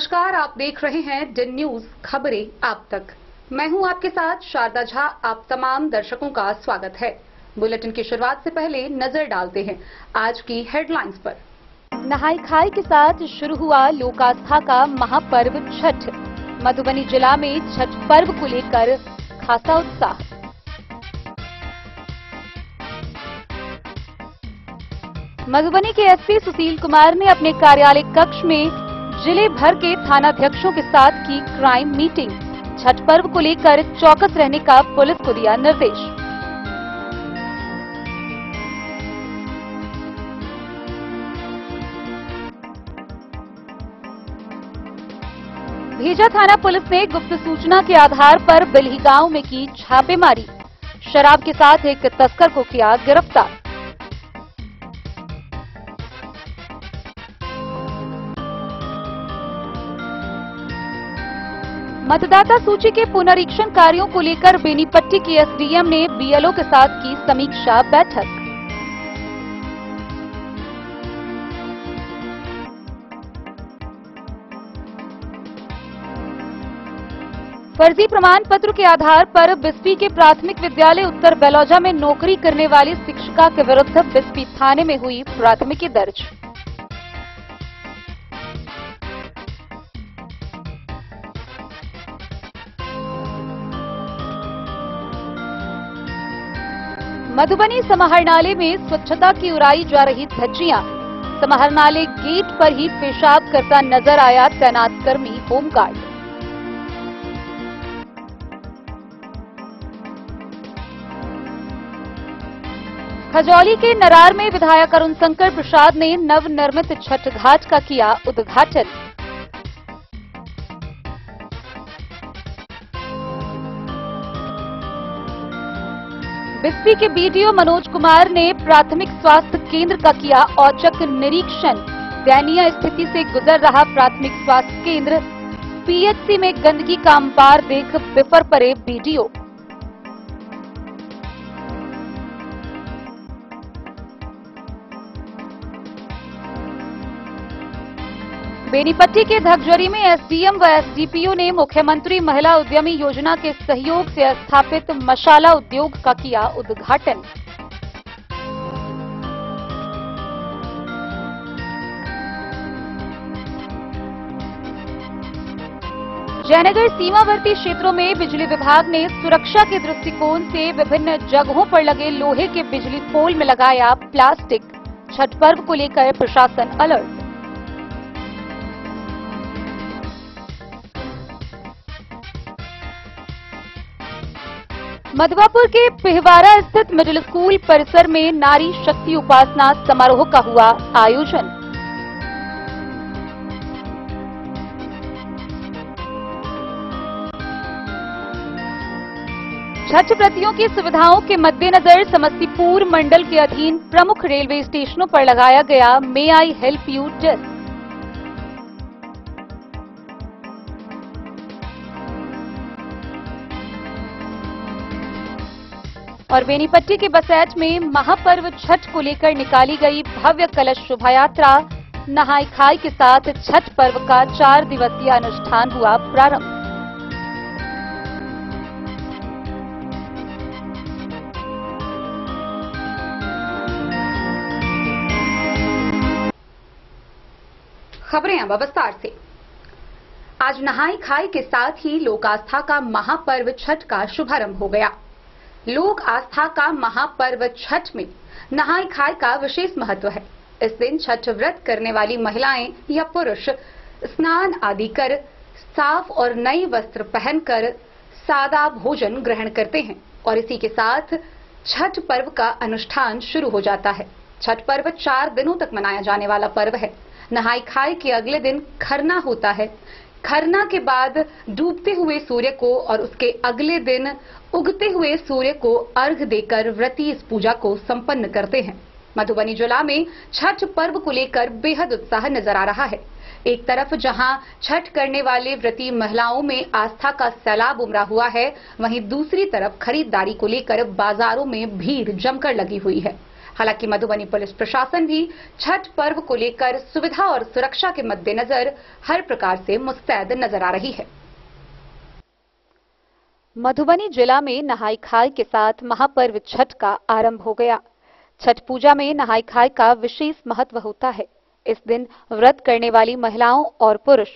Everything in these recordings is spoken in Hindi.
नमस्कार, आप देख रहे हैं दिन न्यूज खबरें आप तक। मैं हूं आपके साथ शारदा झा। आप तमाम दर्शकों का स्वागत है। बुलेटिन की शुरुआत से पहले नजर डालते हैं आज की हेडलाइंस पर। नहाई खाई के साथ शुरू हुआ लोक आस्था का महापर्व छठ। मधुबनी जिला में छठ पर्व को लेकर खासा उत्साह। मधुबनी के एसपी सुशील कुमार ने अपने कार्यालय कक्ष में जिले भर के थानाध्यक्षों के साथ की क्राइम मीटिंग। छठ पर्व को लेकर चौकस रहने का पुलिस को दिया निर्देश। भेजा थाना पुलिस ने गुप्त सूचना के आधार पर बिल्ही गांव में की छापेमारी। शराब के साथ एक तस्कर को किया गिरफ्तार। मतदाता सूची के पुनरीक्षण कार्यों को लेकर बेनीपट्टी की एसडीएम ने बीएलओ के साथ की समीक्षा बैठक। फर्जी प्रमाण पत्र के आधार पर बिस्फी के प्राथमिक विद्यालय उत्तर बेलौजा में नौकरी करने वाली शिक्षिका के विरुद्ध बिस्फी थाने में हुई प्राथमिकी दर्ज। मधुबनी समाहरणालय में स्वच्छता की उड़ाई जा रही धज्जियां। समाहरणालय गेट पर ही पेशाब करता नजर आया तैनात कर्मी होमगार्ड। खजौली के नरार में विधायक अरुण शंकर प्रसाद ने नवनिर्मित छठ घाट का किया उद्घाटन। बिस्फी के बीडीओ मनोज कुमार ने प्राथमिक स्वास्थ्य केंद्र का किया औचक निरीक्षण। दयनीय स्थिति से गुजर रहा प्राथमिक स्वास्थ्य केंद्र। पीएचसी में गंदगी का अंबार देख बिफर पड़े बीडीओ। बेनीपट्टी के धगजरी में एसडीएम व एसडीपीओ ने मुख्यमंत्री महिला उद्यमी योजना के सहयोग से स्थापित मशाला उद्योग का किया उद्घाटन। जयनगर सीमावर्ती क्षेत्रों में बिजली विभाग ने सुरक्षा के दृष्टिकोण से विभिन्न जगहों पर लगे लोहे के बिजली पोल में लगाया प्लास्टिक। छठ पर्व को लेकर प्रशासन अलर्ट। मधवापुर के पिहवारा स्थित मिडिल स्कूल परिसर में नारी शक्ति उपासना समारोह का हुआ आयोजन। छठ व्रतियों की सुविधाओं के मद्देनजर समस्तीपुर मंडल के अधीन प्रमुख रेलवे स्टेशनों पर लगाया गया मे आई हेल्प यू डेस्क। और बेनीपट्टी के बसैच में महापर्व छठ को लेकर निकाली गई भव्य कलश शोभा यात्रा। नहाई खाई के साथ छठ पर्व का 4 दिवसीय अनुष्ठान हुआ प्रारंभ। खबरें अब विस्तार से। आज नहाई खाई के साथ ही लोक आस्था का महापर्व छठ का शुभारंभ हो गया। लोक आस्था का महापर्व छठ में नहाई खाई का विशेष महत्व है। इस दिन छठ व्रत करने वाली महिलाएं या पुरुष स्नान आदि कर साफ और नई वस्त्र पहनकर सादा भोजन ग्रहण करते हैं और इसी के साथ छठ पर्व का अनुष्ठान शुरू हो जाता है। छठ पर्व 4 दिनों तक मनाया जाने वाला पर्व है। नहाई खाई के अगले दिन खरना होता है। खरना के बाद डूबते हुए सूर्य को और उसके अगले दिन उगते हुए सूर्य को अर्घ देकर व्रती इस पूजा को संपन्न करते हैं। मधुबनी जिला में छठ पर्व को लेकर बेहद उत्साह नजर आ रहा है। एक तरफ जहां छठ करने वाले व्रती महिलाओं में आस्था का सैलाब उमड़ा हुआ है, वहीं दूसरी तरफ खरीदारी को लेकर बाजारों में भीड़ जमकर लगी हुई है। हालांकि मधुबनी पुलिस प्रशासन भी छठ पर्व को लेकर सुविधा और सुरक्षा के मद्देनजर हर प्रकार से मुस्तैद नजर आ रही है। मधुबनी जिला में नहाई खाई के साथ महापर्व छठ का आरंभ हो गया। छठ पूजा में नहाई खाई का विशेष महत्व होता है। इस दिन व्रत करने वाली महिलाओं और पुरुष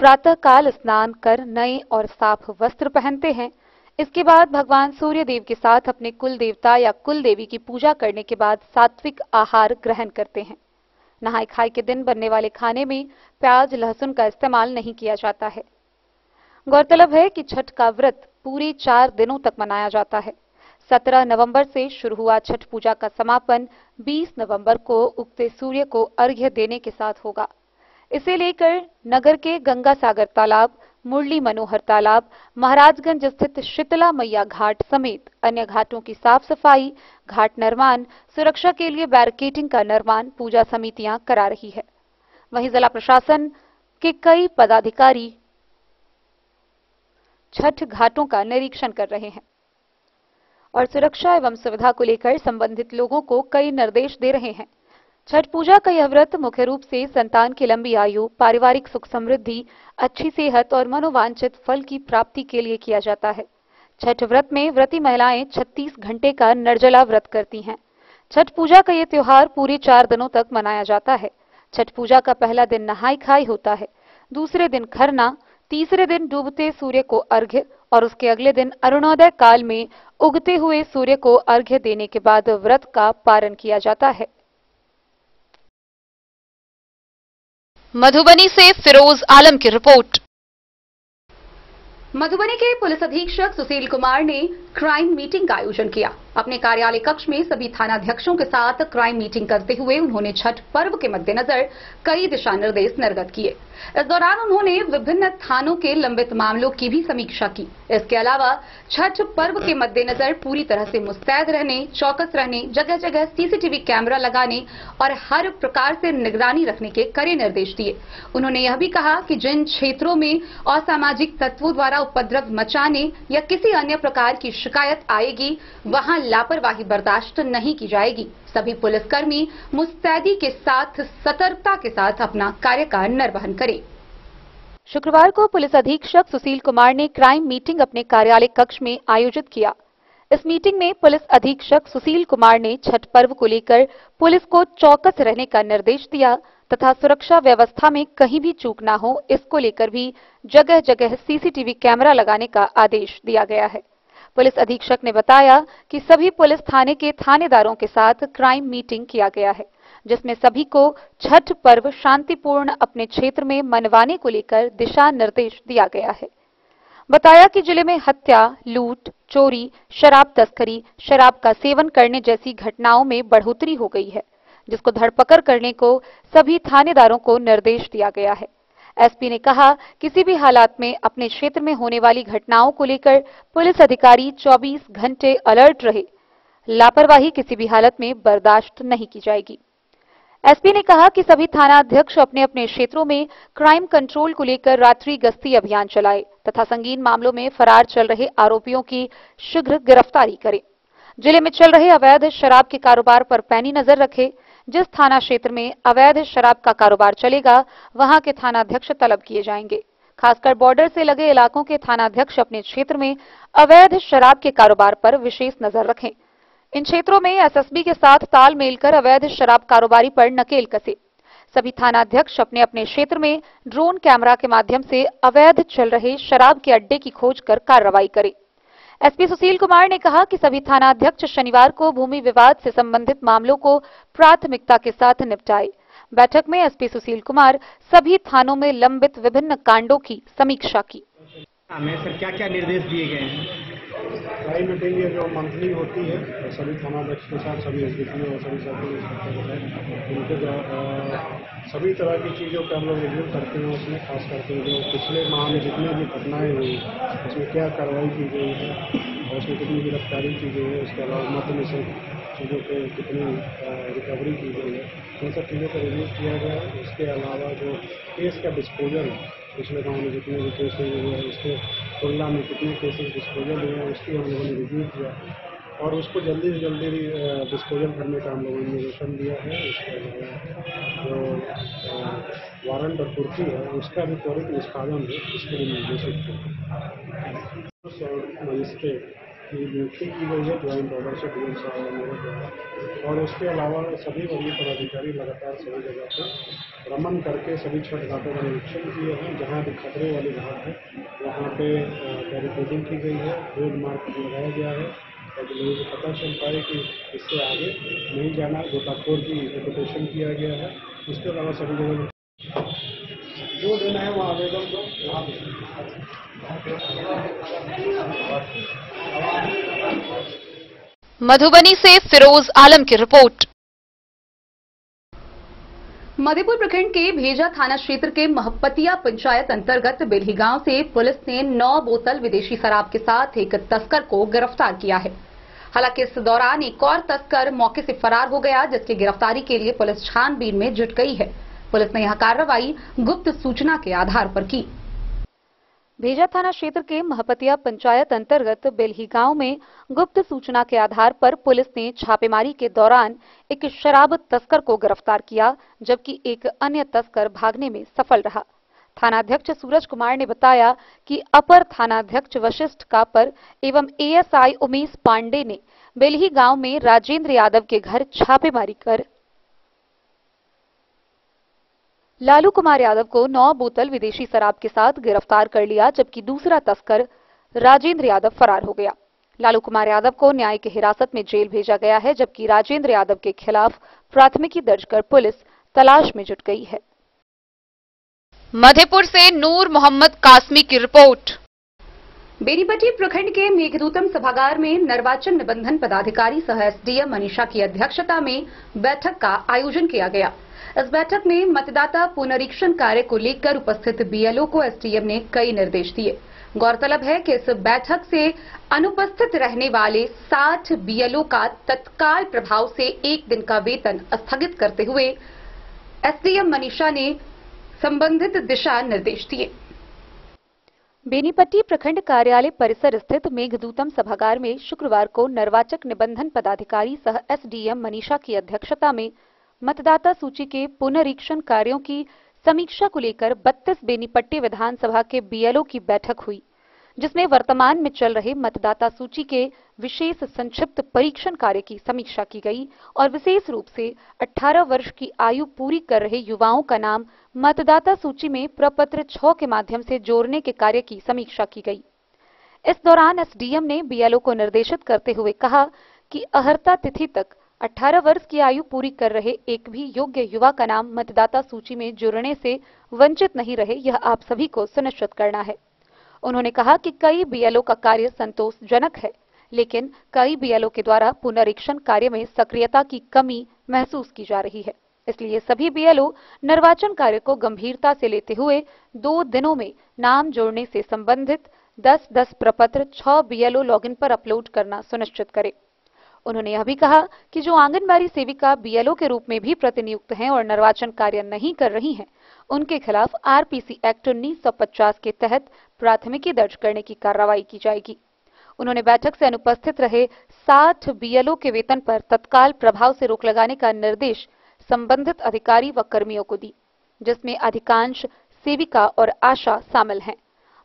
प्रातःकाल स्नान कर नए और साफ वस्त्र पहनते हैं। इसके बाद भगवान सूर्य देव के साथ अपने कुल देवता या कुल देवी की पूजा करने के बाद सात्विक आहार ग्रहण करते हैं। नहाई खाई के दिन बनने वाले खाने में प्याज लहसुन का इस्तेमाल नहीं किया जाता है। गौरतलब है कि छठ का व्रत पूरे 4 दिनों तक मनाया जाता है। 17 नवंबर से शुरू हुआ छठ पूजा का समापन 20 नवंबर को उगते सूर्य को अर्घ्य देने के साथ होगा। इसे लेकर नगर के गंगा सागर तालाब, मुरली मनोहर तालाब, महाराजगंज स्थित शीतला मैया घाट समेत अन्य घाटों की साफ सफाई, घाट निर्माण, सुरक्षा के लिए बैरिकेडिंग का निर्माण पूजा समितियां करा रही है। वहीं जिला प्रशासन के कई पदाधिकारी छठ घाटों का निरीक्षण कर रहे हैं और सुरक्षा एवं सुविधा को लेकर संबंधित लोगों को कई निर्देश दे रहे हैं। छठ पूजा का यह व्रत मुख्य रूप से संतान की लंबी आयु, पारिवारिक सुख समृद्धि, अच्छी सेहत और मनोवांछित फल की प्राप्ति के लिए किया जाता है। छठ व्रत में व्रती महिलाएं 36 घंटे का निर्जला व्रत करती हैं। छठ पूजा का ये त्योहार पूरे 4 दिनों तक मनाया जाता है। छठ पूजा का पहला दिन नहाई खाई होता है, दूसरे दिन खरना, तीसरे दिन डूबते सूर्य को अर्घ्य और उसके अगले दिन अरुणोदय काल में उगते हुए सूर्य को अर्घ्य देने के बाद व्रत का पारण किया जाता है। मधुबनी से फिरोज आलम की रिपोर्ट। मधुबनी के पुलिस अधीक्षक सुशील कुमार ने क्राइम मीटिंग का आयोजन किया। अपने कार्यालय कक्ष में सभी थानाध्यक्षों के साथ क्राइम मीटिंग करते हुए उन्होंने छठ पर्व के मद्देनजर कई दिशा निर्देश निर्गत किए। इस दौरान उन्होंने विभिन्न थानों के लंबित मामलों की भी समीक्षा की। इसके अलावा छठ पर्व के मद्देनजर पूरी तरह से मुस्तैद रहने, चौकस रहने, जगह जगह सीसीटीवी कैमरा लगाने और हर प्रकार से निगरानी रखने के कड़े निर्देश दिए। उन्होंने यह भी कहा कि जिन क्षेत्रों में असामाजिक तत्वों द्वारा उपद्रव मचाने या किसी अन्य प्रकार की शिकायत आएगी, वहां लापरवाही बर्दाश्त नहीं की जाएगी। सभी पुलिसकर्मी मुस्तैदी के साथ सतर्कता के साथ अपना कार्य का निर्वहन करें। शुक्रवार को पुलिस अधीक्षक सुशील कुमार ने क्राइम मीटिंग अपने कार्यालय कक्ष में आयोजित किया। इस मीटिंग में पुलिस अधीक्षक सुशील कुमार ने छठ पर्व को लेकर पुलिस को चौकस रहने का निर्देश दिया तथा सुरक्षा व्यवस्था में कहीं भी चूक न हो, इसको लेकर भी जगह जगह सीसीटीवी कैमरा लगाने का आदेश दिया गया है। पुलिस अधीक्षक ने बताया कि सभी पुलिस थाने के थानेदारों के साथ क्राइम मीटिंग किया गया है, जिसमें सभी को छठ पर्व शांतिपूर्ण अपने क्षेत्र में मनवाने को लेकर दिशा निर्देश दिया गया है। बताया कि जिले में हत्या, लूट, चोरी, शराब तस्करी, शराब का सेवन करने जैसी घटनाओं में बढ़ोतरी हो गई है, जिसको धरपकड़ करने को सभी थानेदारों को निर्देश दिया गया है। एसपी ने कहा किसी भी हालात में अपने क्षेत्र में होने वाली घटनाओं को लेकर पुलिस अधिकारी 24 घंटे अलर्ट रहे। लापरवाही किसी भी हालत में बर्दाश्त नहीं की जाएगी। एसपी ने कहा कि सभी थानाध्यक्ष अपने अपने क्षेत्रों में क्राइम कंट्रोल को लेकर रात्रि गश्ती अभियान चलाए तथा संगीन मामलों में फरार चल रहे आरोपियों की शीघ्र गिरफ्तारी करें। जिले में चल रहे अवैध शराब के कारोबार पर पैनी नजर रखे। जिस थाना क्षेत्र में अवैध शराब का कारोबार चलेगा, वहां के थानाध्यक्ष तलब किए जाएंगे। खासकर बॉर्डर से लगे इलाकों के थानाध्यक्ष अपने क्षेत्र में अवैध शराब के कारोबार पर विशेष नजर रखें। इन क्षेत्रों में एसएसबी के साथ तालमेल कर अवैध शराब कारोबारी पर नकेल कसे। सभी थानाध्यक्ष अपने अपने क्षेत्र में ड्रोन कैमरा के माध्यम से अवैध चल रहे शराब के अड्डे की खोज कर कार्रवाई करें। एसपी सुशील कुमार ने कहा कि सभी थानाध्यक्ष शनिवार को भूमि विवाद से संबंधित मामलों को प्राथमिकता के साथ निपटाए। बैठक में एसपी सुशील कुमार सभी थानों में लंबित विभिन्न कांडों की समीक्षा की। सर क्या निर्देश दिए गए हैं? क्राइम मीटिंग ये जो मंथली होती है सभी थानाध्यक्ष के साथ, सभी एसडीपीओ और सभी सब उनके सभी तरह की चीज़ों का हम लोग रिव्यू करते हैं। उसमें खास करके जो पिछले माह में जितनी भी घटनाएं हुई उसमें क्या कार्रवाई की गई है और उसमें कितनी गिरफ्तारी की गई है, उसके अलावा मद्य निषेध चीज़ों पे कितनी रिकवरी की गई है, इन सब चीज़ों का रिव्यू किया गया है। इसके अलावा जो केस का डिस्पोजल पिछले गाँव में जितने भी केस हुए हैं उसके तुलना में कितने केसेस डिस्पोजल हुए हैं उसकी हम लोगों ने रिव्यू किया। और उसको जल्दी से जल्दी डिस्पोजल करने का हम लोगों ने निर्देशन दिया है। इसके अलावा जो वारंट और कुर्सी है उसका भी त्वरित निष्पादन है, इसके लिए निर्देशित किया। मजिस्ट्रेट की नियुक्ति की गई है ज्वाइंट ऑर्डर से डीएम साहब मेरे द्वारा, और उसके अलावा सभी वरीय पदाधिकारी लगातार सभी जगह पर भ्रमण करके सभी छठ घाटों का निरीक्षण किए हैं। जहाँ भी खतरे वाली घाट है वहाँ पे बैरिकेडिंग की गई है, रोड मार्क लगाया गया है ताकि लोगों को पता चल पाए कि इससे आगे नहीं जाना। गोताखोर की रिपोर्टेशन किया गया है। इसके अलावा सभी जगह जो देना है वहाँ आवेदन दो, मधुबनी से फिरोज आलम की रिपोर्ट। मधेपुर प्रखंड के भेजा थाना क्षेत्र के महपतिया पंचायत अंतर्गत बेल्ही गांव से पुलिस ने 9 बोतल विदेशी शराब के साथ एक तस्कर को गिरफ्तार किया है। हालांकि इस दौरान एक और तस्कर मौके से फरार हो गया, जिसकी गिरफ्तारी के लिए पुलिस छानबीन में जुट गई है। पुलिस ने यह कार्रवाई गुप्त सूचना के आधार पर की। भेजा थाना क्षेत्र के महपतिया पंचायत अंतर्गत बेल्ही गांव में गुप्त सूचना के आधार पर पुलिस ने छापेमारी के दौरान एक शराब तस्कर को गिरफ्तार किया, जबकि एक अन्य तस्कर भागने में सफल रहा। थानाध्यक्ष सूरज कुमार ने बताया कि अपर थानाध्यक्ष वशिष्ठ कापर एवं एएसआई उमेश पांडे ने बेल्ही गांव में राजेंद्र यादव के घर छापेमारी कर लालू कुमार यादव को 9 बोतल विदेशी शराब के साथ गिरफ्तार कर लिया, जबकि दूसरा तस्कर राजेंद्र यादव फरार हो गया। लालू कुमार यादव को न्यायिक हिरासत में जेल भेजा गया है, जबकि राजेंद्र यादव के खिलाफ प्राथमिकी दर्ज कर पुलिस तलाश में जुट गई है। मधेपुर से नूर मोहम्मद कासमी की रिपोर्ट। बेनीपट्टी प्रखंड के मेघदूतम सभागार में निर्वाचन निबंधन पदाधिकारी सह एसडीएम मनीषा की अध्यक्षता में बैठक का आयोजन किया गया। इस बैठक में मतदाता पुनरीक्षण कार्य को लेकर उपस्थित बीएलओ को एसडीएम ने कई निर्देश दिए। गौरतलब है कि इस बैठक से अनुपस्थित रहने वाले 60 बीएलओ का तत्काल प्रभाव से 1 दिन का वेतन स्थगित करते हुए एसडीएम मनीषा ने संबंधित दिशा निर्देश दिए। बेनीपट्टी प्रखंड कार्यालय परिसर स्थित मेघदूतम सभागार में शुक्रवार को निर्वाचक निबंधन पदाधिकारी सह एसडीएम मनीषा की अध्यक्षता में मतदाता सूची के पुनरीक्षण कार्यों की समीक्षा को लेकर 32 बेनीपट्टी विधानसभा के बीएलओ की बैठक हुई, जिसमें वर्तमान में चल रहे मतदाता सूची के विशेष संक्षिप्त परीक्षण कार्य की समीक्षा की गई और विशेष रूप से 18 वर्ष की आयु पूरी कर रहे युवाओं का नाम मतदाता सूची में प्रपत्र 6 के माध्यम से जोड़ने के कार्य की समीक्षा की गई। इस दौरान एसडीएम ने बीएलओ को निर्देशित करते हुए कहा कि अहर्ता तिथि तक 18 वर्ष की आयु पूरी कर रहे एक भी योग्य युवा का नाम मतदाता सूची में जुड़ने से वंचित नहीं रहे, यह आप सभी को सुनिश्चित करना है। उन्होंने कहा कि कई बीएलओ का कार्य संतोषजनक है, लेकिन कई बीएलओ के द्वारा पुनरीक्षण कार्य में सक्रियता की कमी महसूस की जा रही है। इसलिए सभी बीएलओ निर्वाचन कार्य को गंभीरता से लेते हुए 2 दिनों में नाम जोड़ने से संबंधित 10-10 प्रपत्र 6 बीएलओ लॉगिन पर अपलोड करना सुनिश्चित करें। उन्होंने यह भी कहा कि जो आंगनबाड़ी सेविका बीएलओ के रूप में भी प्रतिनियुक्त हैं और निर्वाचन कार्य नहीं कर रही हैं, उनके खिलाफ आरपीसी एक्ट 1950 के तहत प्राथमिकी दर्ज करने की कार्रवाई की जाएगी। उन्होंने बैठक से अनुपस्थित रहे 60 बीएलओ के वेतन पर तत्काल प्रभाव से रोक लगाने का निर्देश संबंधित अधिकारी व कर्मियों को दी, जिसमें अधिकांश सेविका और आशा शामिल हैं।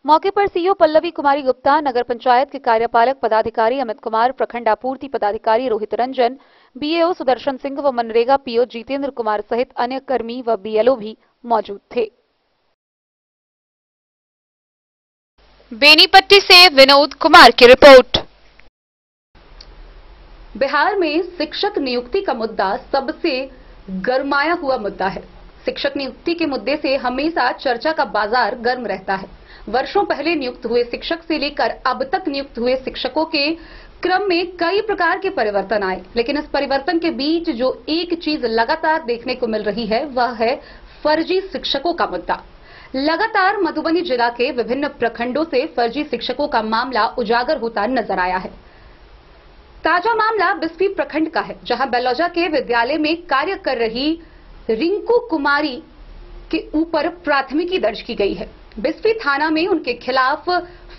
मौके पर सीईओ पल्लवी कुमारी गुप्ता, नगर पंचायत के कार्यपालक पदाधिकारी अमित कुमार, प्रखंड आपूर्ति पदाधिकारी रोहित रंजन, बीएओ सुदर्शन सिंह व मनरेगा पीओ जितेंद्र कुमार सहित अन्य कर्मी व बीएलओ भी मौजूद थे। बेनीपट्टी से विनोद कुमार की रिपोर्ट। बिहार में शिक्षक नियुक्ति का मुद्दा सबसे गरमाया हुआ मुद्दा है। शिक्षक नियुक्ति के मुद्दे से हमेशा चर्चा का बाजार गर्म रहता है। वर्षों पहले नियुक्त हुए शिक्षक से लेकर अब तक नियुक्त हुए शिक्षकों के क्रम में कई प्रकार के परिवर्तन आए, लेकिन इस परिवर्तन के बीच जो एक चीज लगातार देखने को मिल रही है वह है फर्जी शिक्षकों का मुद्दा। लगातार मधुबनी जिला के विभिन्न प्रखंडों से फर्जी शिक्षकों का मामला उजागर होता नजर आया है। ताजा मामला बिस्फी प्रखंड का है, जहां बेलौजा के विद्यालय में कार्य कर रही रिंकू कुमारी के ऊपर प्राथमिकी दर्ज की गई है। बिस्फी थाना में उनके खिलाफ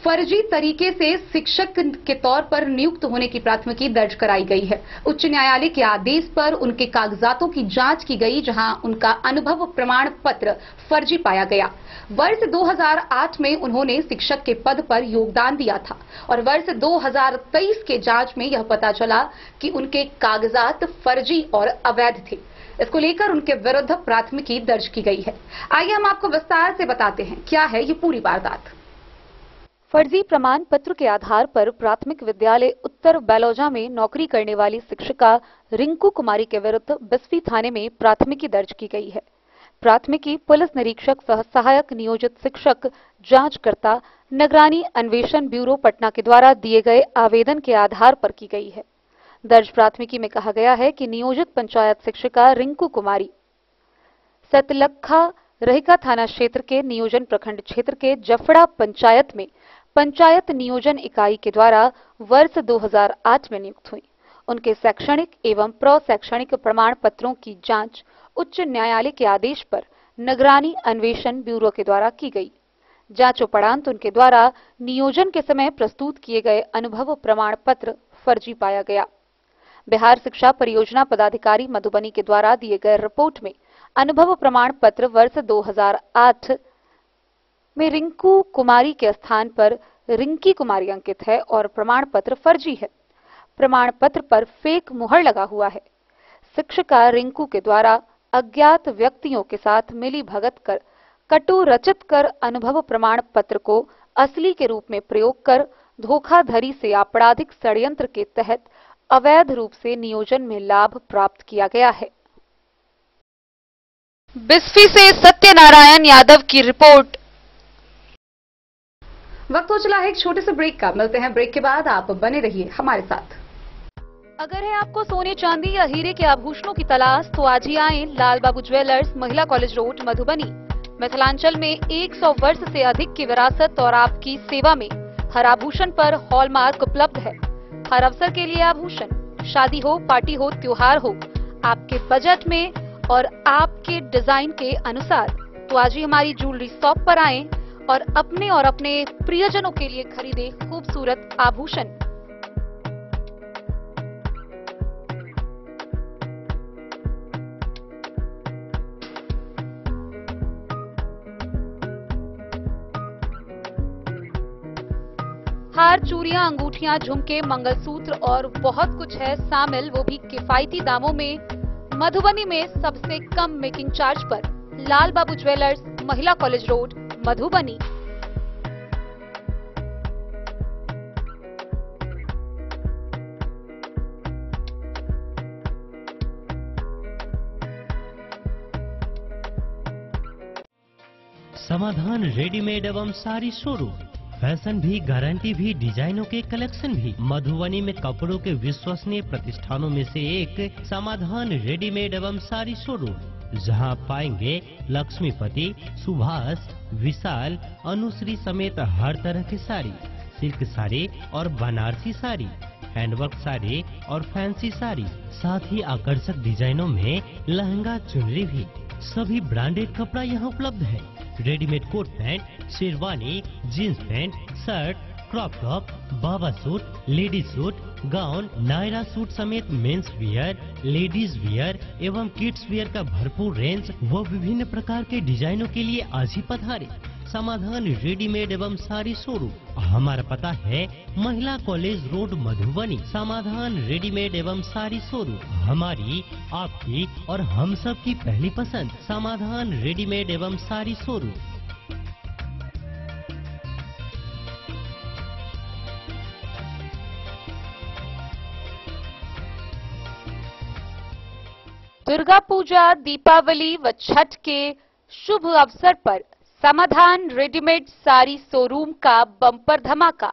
फर्जी तरीके से शिक्षक के तौर पर नियुक्त होने की प्राथमिकी दर्ज कराई गई है। उच्च न्यायालय के आदेश पर उनके कागजातों की जांच की गई, जहां उनका अनुभव प्रमाण पत्र फर्जी पाया गया। वर्ष 2008 में उन्होंने शिक्षक के पद पर योगदान दिया था और वर्ष 2023 के जांच में यह पता चला कि उनके कागजात फर्जी और अवैध थे। इसको लेकर उनके विरुद्ध प्राथमिकी दर्ज की गई है। आइए हम आपको विस्तार से बताते हैं क्या है ये पूरी वारदात। फर्जी प्रमाण पत्र के आधार पर प्राथमिक विद्यालय उत्तर बैलोजा में नौकरी करने वाली शिक्षिका रिंकू कुमारी के विरुद्ध बिस्फी थाने में प्राथमिकी दर्ज की गई है। प्राथमिकी पुलिस निरीक्षक सह सहायक नियोजित शिक्षक जांचकर्ता निगरानी अन्वेषण ब्यूरो पटना के द्वारा दिए गए आवेदन के आधार पर की गई है। दर्ज प्राथमिकी में कहा गया है कि नियोजित पंचायत शिक्षिका रिंकू कुमारी सतलखा रहिका थाना क्षेत्र के नियोजन प्रखंड क्षेत्र के जफड़ा पंचायत में पंचायत नियोजन इकाई के द्वारा वर्ष 2008 में नियुक्त हुई। उनके शैक्षणिक एवं प्रशैक्षणिक प्रमाण पत्रों की जांच उच्च न्यायालय के आदेश पर निगरानी अन्वेषण ब्यूरो के द्वारा की गई। जांचोपरांत उनके द्वारा नियोजन के समय प्रस्तुत किए गए अनुभव प्रमाण पत्र फर्जी पाया गया। बिहार शिक्षा परियोजना पदाधिकारी मधुबनी के द्वारा दिए गए रिपोर्ट में अनुभव प्रमाण पत्र वर्ष 2008 में रिंकू कुमारी के स्थान पर रिंकी कुमारी अंकित है और प्रमाण पत्र फर्जी है। प्रमाण पत्र पर फेक मुहर लगा हुआ है। शिक्षिका रिंकू के द्वारा अज्ञात व्यक्तियों के साथ मिली भगत कर कटु रचित कर अनुभव प्रमाण पत्र को असली के रूप में प्रयोग कर धोखाधड़ी से आपराधिक षड्यंत्र के तहत अवैध रूप से नियोजन में लाभ प्राप्त किया गया है। बिस्फी से सत्यनारायण यादव की रिपोर्ट। वक्त हो चला है एक छोटे से ब्रेक का। मिलते हैं ब्रेक के बाद, आप बने रहिए हमारे साथ। अगर है आपको सोने चांदी या हीरे के आभूषणों की तलाश तो आज ही आए लाल बाबू ज्वेलर्स, महिला कॉलेज रोड, मधुबनी। मिथिलांचल में 100 वर्ष से अधिक की विरासत और आपकी सेवा में हर आभूषण पर हॉलमार्क उपलब्ध है। हर अवसर के लिए आभूषण, शादी हो, पार्टी हो, त्योहार हो, आपके बजट में और आपके डिजाइन के अनुसार। तो आज ही हमारी ज्वेलरी शॉप पर आएं और अपने प्रियजनों के लिए खरीदे खूबसूरत आभूषण। हार, चूड़ियां, अंगूठियां, झुमके, मंगलसूत्र और बहुत कुछ है शामिल, वो भी किफायती दामों में। मधुबनी में सबसे कम मेकिंग चार्ज पर लाल बाबू ज्वेलर्स, महिला कॉलेज रोड, मधुबनी। समाधान रेडीमेड एवं सारी शोरूम, फैशन भी, गारंटी भी, डिजाइनों के कलेक्शन भी। मधुबनी में कपड़ों के विश्वसनीय प्रतिष्ठानों में से एक समाधान रेडीमेड एवं सारी शोरूम, जहां पाएंगे लक्ष्मीपति, सुभाष, विशाल, अनुश्री समेत हर तरह की साड़ी, सिल्क साड़ी और बनारसी साड़ी, हैंडवर्क साड़ी और फैंसी साड़ी, साथ ही आकर्षक डिजाइनों में लहंगा, चुनरी भी। सभी ब्रांडेड कपड़ा यहाँ उपलब्ध है। Readymade coat pant, sherwani, jeans pant, shirt, crop top, बाबा suit, ladies suit, gown, Naira suit समेत मेंस वियर, लेडीज वियर एवं किड्स वियर का भरपूर रेंज व विभिन्न प्रकार के डिजाइनों के लिए आज ही पधारे। समाधान रेडीमेड एवं सारी शोरूम। हमारा पता है महिला कॉलेज रोड, मधुबनी। समाधान रेडीमेड एवं सारी शोरूम हमारी, आपकी और हम सब की पहली पसंद। समाधान रेडीमेड एवं सारी शोरूम। दुर्गा पूजा, दीपावली व छठ के शुभ अवसर पर समाधान रेडीमेड साड़ी शोरूम का बम्पर धमाका।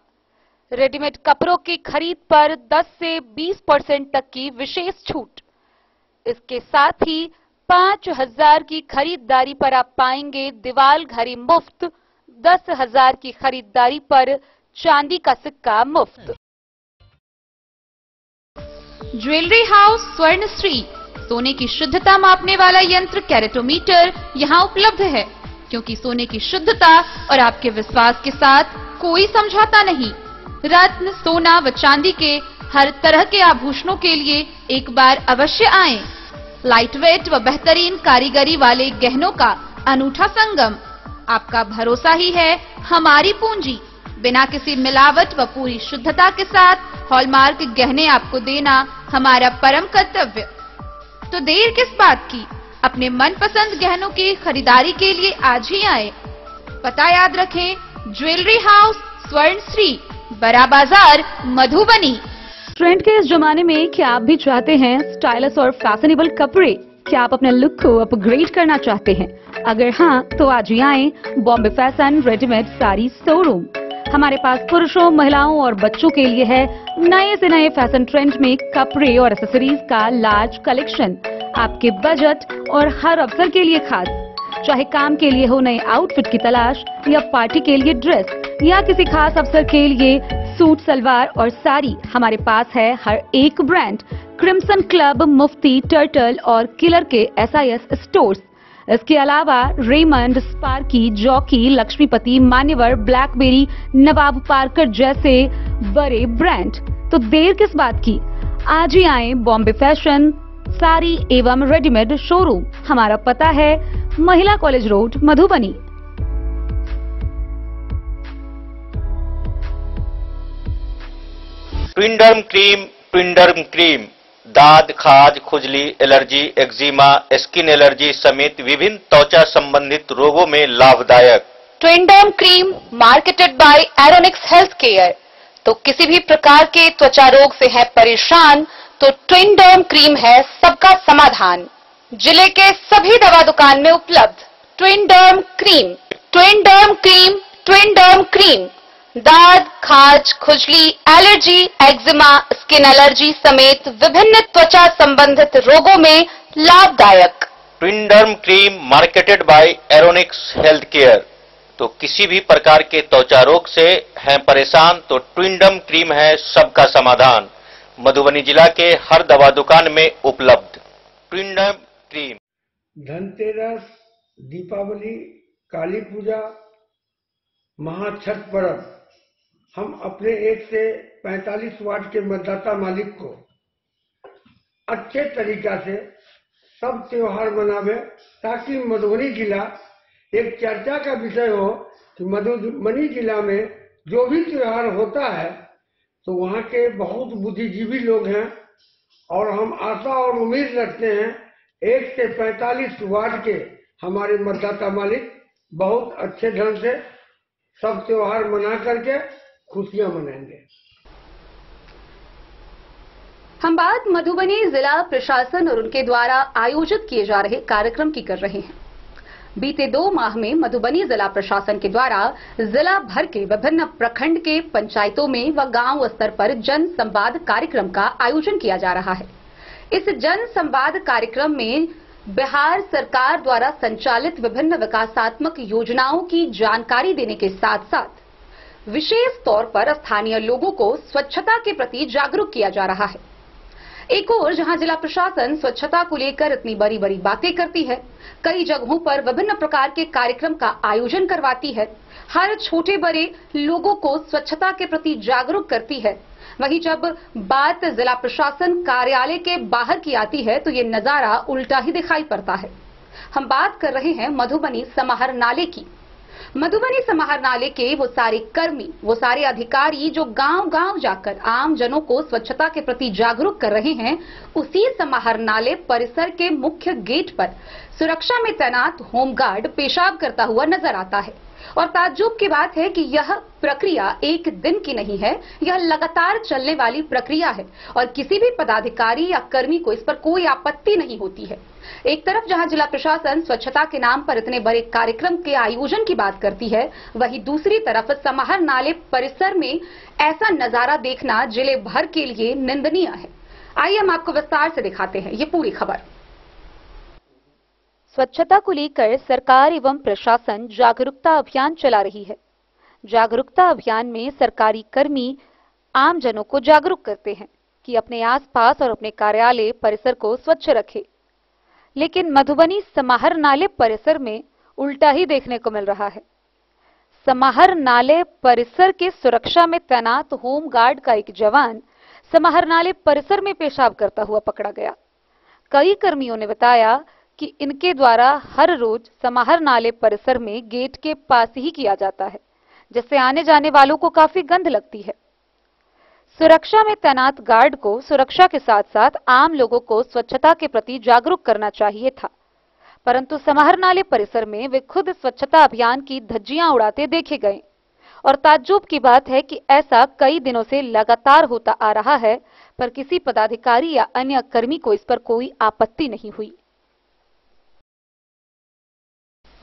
रेडीमेड कपड़ों की खरीद पर 10 से 20% तक की विशेष छूट। इसके साथ ही 5000 की खरीदारी पर आप पाएंगे दीवाल घड़ी मुफ्त, 10,000 की खरीदारी पर चांदी का सिक्का मुफ्त। ज्वेलरी हाउस स्वर्णश्री, सोने की शुद्धता मापने वाला यंत्र कैरेटोमीटर यहाँ उपलब्ध है, क्योंकि सोने की शुद्धता और आपके विश्वास के साथ कोई समझौता नहीं। रत्न, सोना व चांदी के हर तरह के आभूषणों के लिए एक बार अवश्य आएं। लाइट वेट व बेहतरीन कारीगरी वाले गहनों का अनूठा संगम। आपका भरोसा ही है हमारी पूंजी। बिना किसी मिलावट व पूरी शुद्धता के साथ हॉलमार्क गहने आपको देना हमारा परम कर्तव्य। तो देर किस बात की, अपने मनपसंद गहनों की खरीदारी के लिए आज ही आए। पता याद रखें, ज्वेलरी हाउस स्वर्ण श्री, बड़ा बाजार, मधुबनी। ट्रेंड के इस जमाने में क्या आप भी चाहते हैं स्टाइलिश और फैशनेबल कपड़े? क्या आप अपने लुक को अपग्रेड करना चाहते हैं? अगर हाँ, तो आज ही आएं Bombay fashion readymade sari showroom. हमारे पास पुरुषों, महिलाओं और बच्चों के लिए है नए से नए फैशन ट्रेंड में कपड़े और एक्सेसरीज का लार्ज कलेक्शन। आपके बजट और हर अवसर के लिए खास। चाहे काम के लिए हो नए आउटफिट की तलाश, या पार्टी के लिए ड्रेस, या किसी खास अवसर के लिए सूट, सलवार और साड़ी, हमारे पास है हर एक ब्रांड। क्रिम्सन क्लब, मुफ्ती, टर्टल और किलर के SIS स्टोर्स। इसके अलावा रेमंड, स्पार्की, जॉकी, लक्ष्मीपति, मान्यवर, ब्लैकबेरी, नवाब पार्कर जैसे बड़े ब्रांड। तो देर किस बात की, आज ही आए बॉम्बे फैशन साड़ी एवं रेडीमेड शोरूम। हमारा पता है महिला कॉलेज रोड, मधुबनी। ट्विंडर्म क्रीम दाद, खाज, खुजली, एलर्जी, एक्जिमा, स्किन एलर्जी समेत विभिन्न त्वचा संबंधित रोगों में लाभदायक। Twinderm cream marketed by Aronix health care. तो किसी भी प्रकार के त्वचा रोग से है परेशान तो ट्विंडर्म क्रीम है सबका समाधान। जिले के सभी दवा दुकान में उपलब्ध ट्विंडर्म क्रीम। ट्विंडर्म क्रीम, ट्विंडर्म क्रीम दाद, खाज, खुजली, एलर्जी, एक्जिमा, स्किन एलर्जी समेत विभिन्न त्वचा संबंधित रोगों में लाभदायक। Twinderm cream marketed by Aronix health care. तो किसी भी प्रकार के त्वचा रोग से हैं परेशान तो ट्विंडर्म क्रीम है सबका समाधान। मधुबनी जिला के हर दवा दुकान में उपलब्ध ट्विंडर्म क्रीम। धनतेरस, दीपावली, काली पूजा, महाछठ पर्व हम अपने 1 से 45 वार्ड के मतदाता मालिक को अच्छे तरीका से सब त्योहार मनावे, ताकि मधुबनी जिला एक चर्चा का विषय हो कि मधुबनी जिला में जो भी त्योहार होता है तो वहाँ के बहुत बुद्धिजीवी लोग हैं, और हम आशा और उम्मीद रखते हैं 1 से 45 वार्ड के हमारे मतदाता मालिक बहुत अच्छे ढंग से सब त्योहार मना करके खुशियां मनाएंगे। हम बात मधुबनी जिला प्रशासन और उनके द्वारा आयोजित किए जा रहे कार्यक्रम की कर रहे हैं। बीते 2 माह में मधुबनी जिला प्रशासन के द्वारा जिला भर के विभिन्न प्रखंड के पंचायतों में व गांव स्तर पर जन संवाद कार्यक्रम का आयोजन किया जा रहा है। इस जन संवाद कार्यक्रम में बिहार सरकार द्वारा संचालित विभिन्न विकासात्मक योजनाओं की जानकारी देने के साथ साथ विशेष तौर पर स्थानीय लोगों को स्वच्छता के प्रति जागरूक किया जा रहा है। एक ओर जहां जिला प्रशासन स्वच्छता को लेकर इतनी बड़ी बड़ी बातें करती है, कई जगहों पर विभिन्न प्रकार के कार्यक्रम का आयोजन करवाती है, हर छोटे बड़े लोगों को स्वच्छता के प्रति जागरूक करती है, वहीं जब बात जिला प्रशासन कार्यालय के बाहर की आती है तो ये नजारा उल्टा ही दिखाई पड़ता है। हम बात कर रहे हैं मधुबनी समाहरणालय की। मधुबनी समाहरणालय के वो सारे कर्मी, वो सारे अधिकारी जो गांव-गांव जाकर आम जनों को स्वच्छता के प्रति जागरूक कर रहे हैं, उसी समाहरणालय परिसर के मुख्य गेट पर सुरक्षा में तैनात होमगार्ड पेशाब करता हुआ नजर आता है। और ताज्जुब की बात है कि यह प्रक्रिया एक दिन की नहीं है, यह लगातार चलने वाली प्रक्रिया है और किसी भी पदाधिकारी या कर्मी को इस पर कोई आपत्ति नहीं होती है। एक तरफ जहां जिला प्रशासन स्वच्छता के नाम पर इतने बड़े कार्यक्रम के आयोजन की बात करती है, वहीं दूसरी तरफ समाहरणालय परिसर में ऐसा नजारा देखना जिले भर के लिए निंदनीय है। आइए हम आपको विस्तार से दिखाते हैं ये पूरी खबर। स्वच्छता को लेकर सरकार एवं प्रशासन जागरूकता अभियान चला रही है। जागरूकता अभियान में सरकारी कर्मी आम जनों को जागरूक करते हैं कि अपने आसपास और अपने कार्यालय परिसर को स्वच्छ रखें। लेकिन मधुबनी समाहरणालय परिसर में उल्टा ही देखने को मिल रहा है। समाहरणालय परिसर के सुरक्षा में तैनात होमगार्ड का एक जवान समाहरणालय परिसर में पेशाब करता हुआ पकड़ा गया। कई कर्मियों ने बताया कि इनके द्वारा हर रोज समाहरणालय परिसर में गेट के पास ही किया जाता है, जिससे आने जाने वालों को काफी गंध लगती है। सुरक्षा में तैनात गार्ड को सुरक्षा के साथ साथ आम लोगों को स्वच्छता के प्रति जागरूक करना चाहिए था, परंतु समाहरणालय परिसर में वे खुद स्वच्छता अभियान की धज्जियां उड़ाते देखे गए। और ताज्जुब की बात है कि ऐसा कई दिनों से लगातार होता आ रहा है, पर किसी पदाधिकारी या अन्य कर्मी को इस पर कोई आपत्ति नहीं हुई।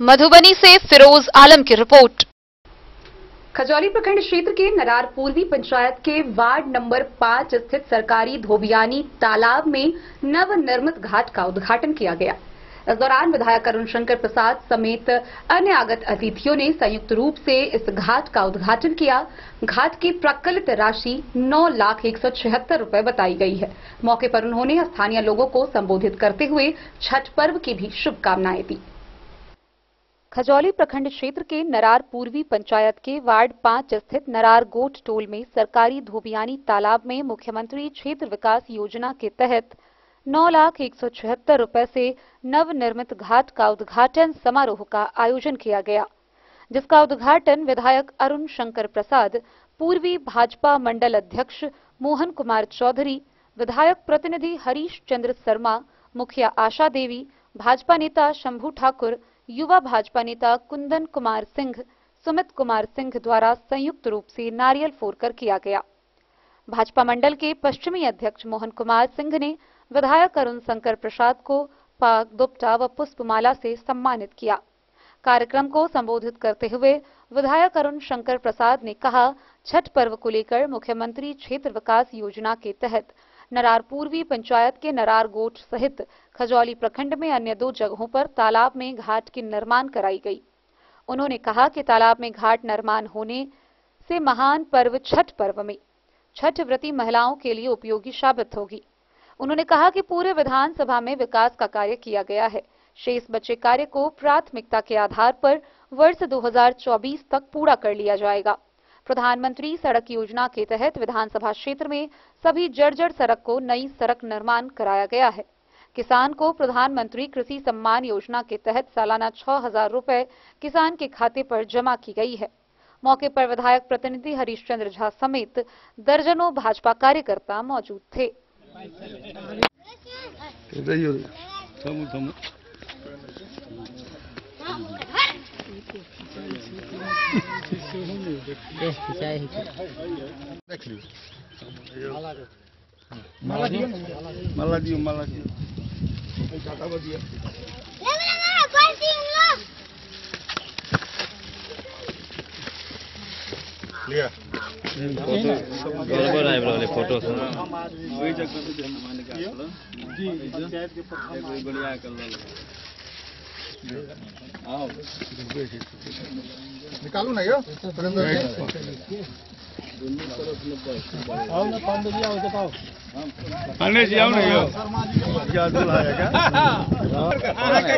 मधुबनी से फिरोज आलम की रिपोर्ट। खजौली प्रखंड क्षेत्र के नरार पूर्वी पंचायत के वार्ड नंबर 5 स्थित सरकारी धोबियानी तालाब में नवनिर्मित घाट का उद्घाटन किया गया। इस दौरान विधायक अरुण शंकर प्रसाद समेत अन्य आगत अतिथियों ने संयुक्त रूप से इस घाट का उद्घाटन किया। घाट की प्रकलित राशि 9,176 रुपए बताई गई है। मौके पर उन्होंने स्थानीय लोगों को संबोधित करते हुए छठ पर्व की भी शुभकामनाएं दी। खजौली प्रखंड क्षेत्र के नरार पूर्वी पंचायत के वार्ड 5 स्थित नरार गोट टोल में सरकारी धोबियानी तालाब में मुख्यमंत्री क्षेत्र विकास योजना के तहत 9,176 रुपए से नवनिर्मित घाट का उद्घाटन समारोह का आयोजन किया गया, जिसका उद्घाटन विधायक अरुण शंकर प्रसाद, पूर्वी भाजपा मंडल अध्यक्ष मोहन कुमार चौधरी, विधायक प्रतिनिधि हरीश चंद्र शर्मा, मुखिया आशा देवी, भाजपा नेता शंभू ठाकुर, युवा भाजपा नेता कुंदन कुमार सिंह, सुमित कुमार सिंह द्वारा संयुक्त रूप से नारियल फोड़कर किया गया। भाजपा मंडल के पश्चिमी अध्यक्ष मोहन कुमार सिंह ने विधायक अरुण शंकर प्रसाद को पाग, दुपट्टा व पुष्पमाला से सम्मानित किया। कार्यक्रम को संबोधित करते हुए विधायक अरुण शंकर प्रसाद ने कहा, छठ पर्व को लेकर मुख्यमंत्री क्षेत्र विकास योजना के तहत नरार पूर्वी पंचायत के नरार गोट सहित खजौली प्रखंड में अन्य 2 जगहों पर तालाब में घाट की निर्माण कराई गई। उन्होंने कहा कि तालाब में घाट निर्माण होने से महान पर्व छठ पर्व में छठ व्रती महिलाओं के लिए उपयोगी साबित होगी। उन्होंने कहा कि पूरे विधानसभा में विकास का कार्य किया गया है। शेष बचे कार्य को प्राथमिकता के आधार पर वर्ष 2024 तक पूरा कर लिया जाएगा। प्रधानमंत्री सड़क योजना के तहत विधानसभा क्षेत्र में सभी जर्जर सड़क को नई सड़क निर्माण कराया गया है। किसान को प्रधानमंत्री कृषि सम्मान योजना के तहत सालाना 6,000 रुपए किसान के खाते पर जमा की गई है। मौके पर विधायक प्रतिनिधि हरीश चंद्र झा समेत दर्जनों भाजपा कार्यकर्ता मौजूद थे। फोटो निकालू ना यो पांडे जी आओ ना यो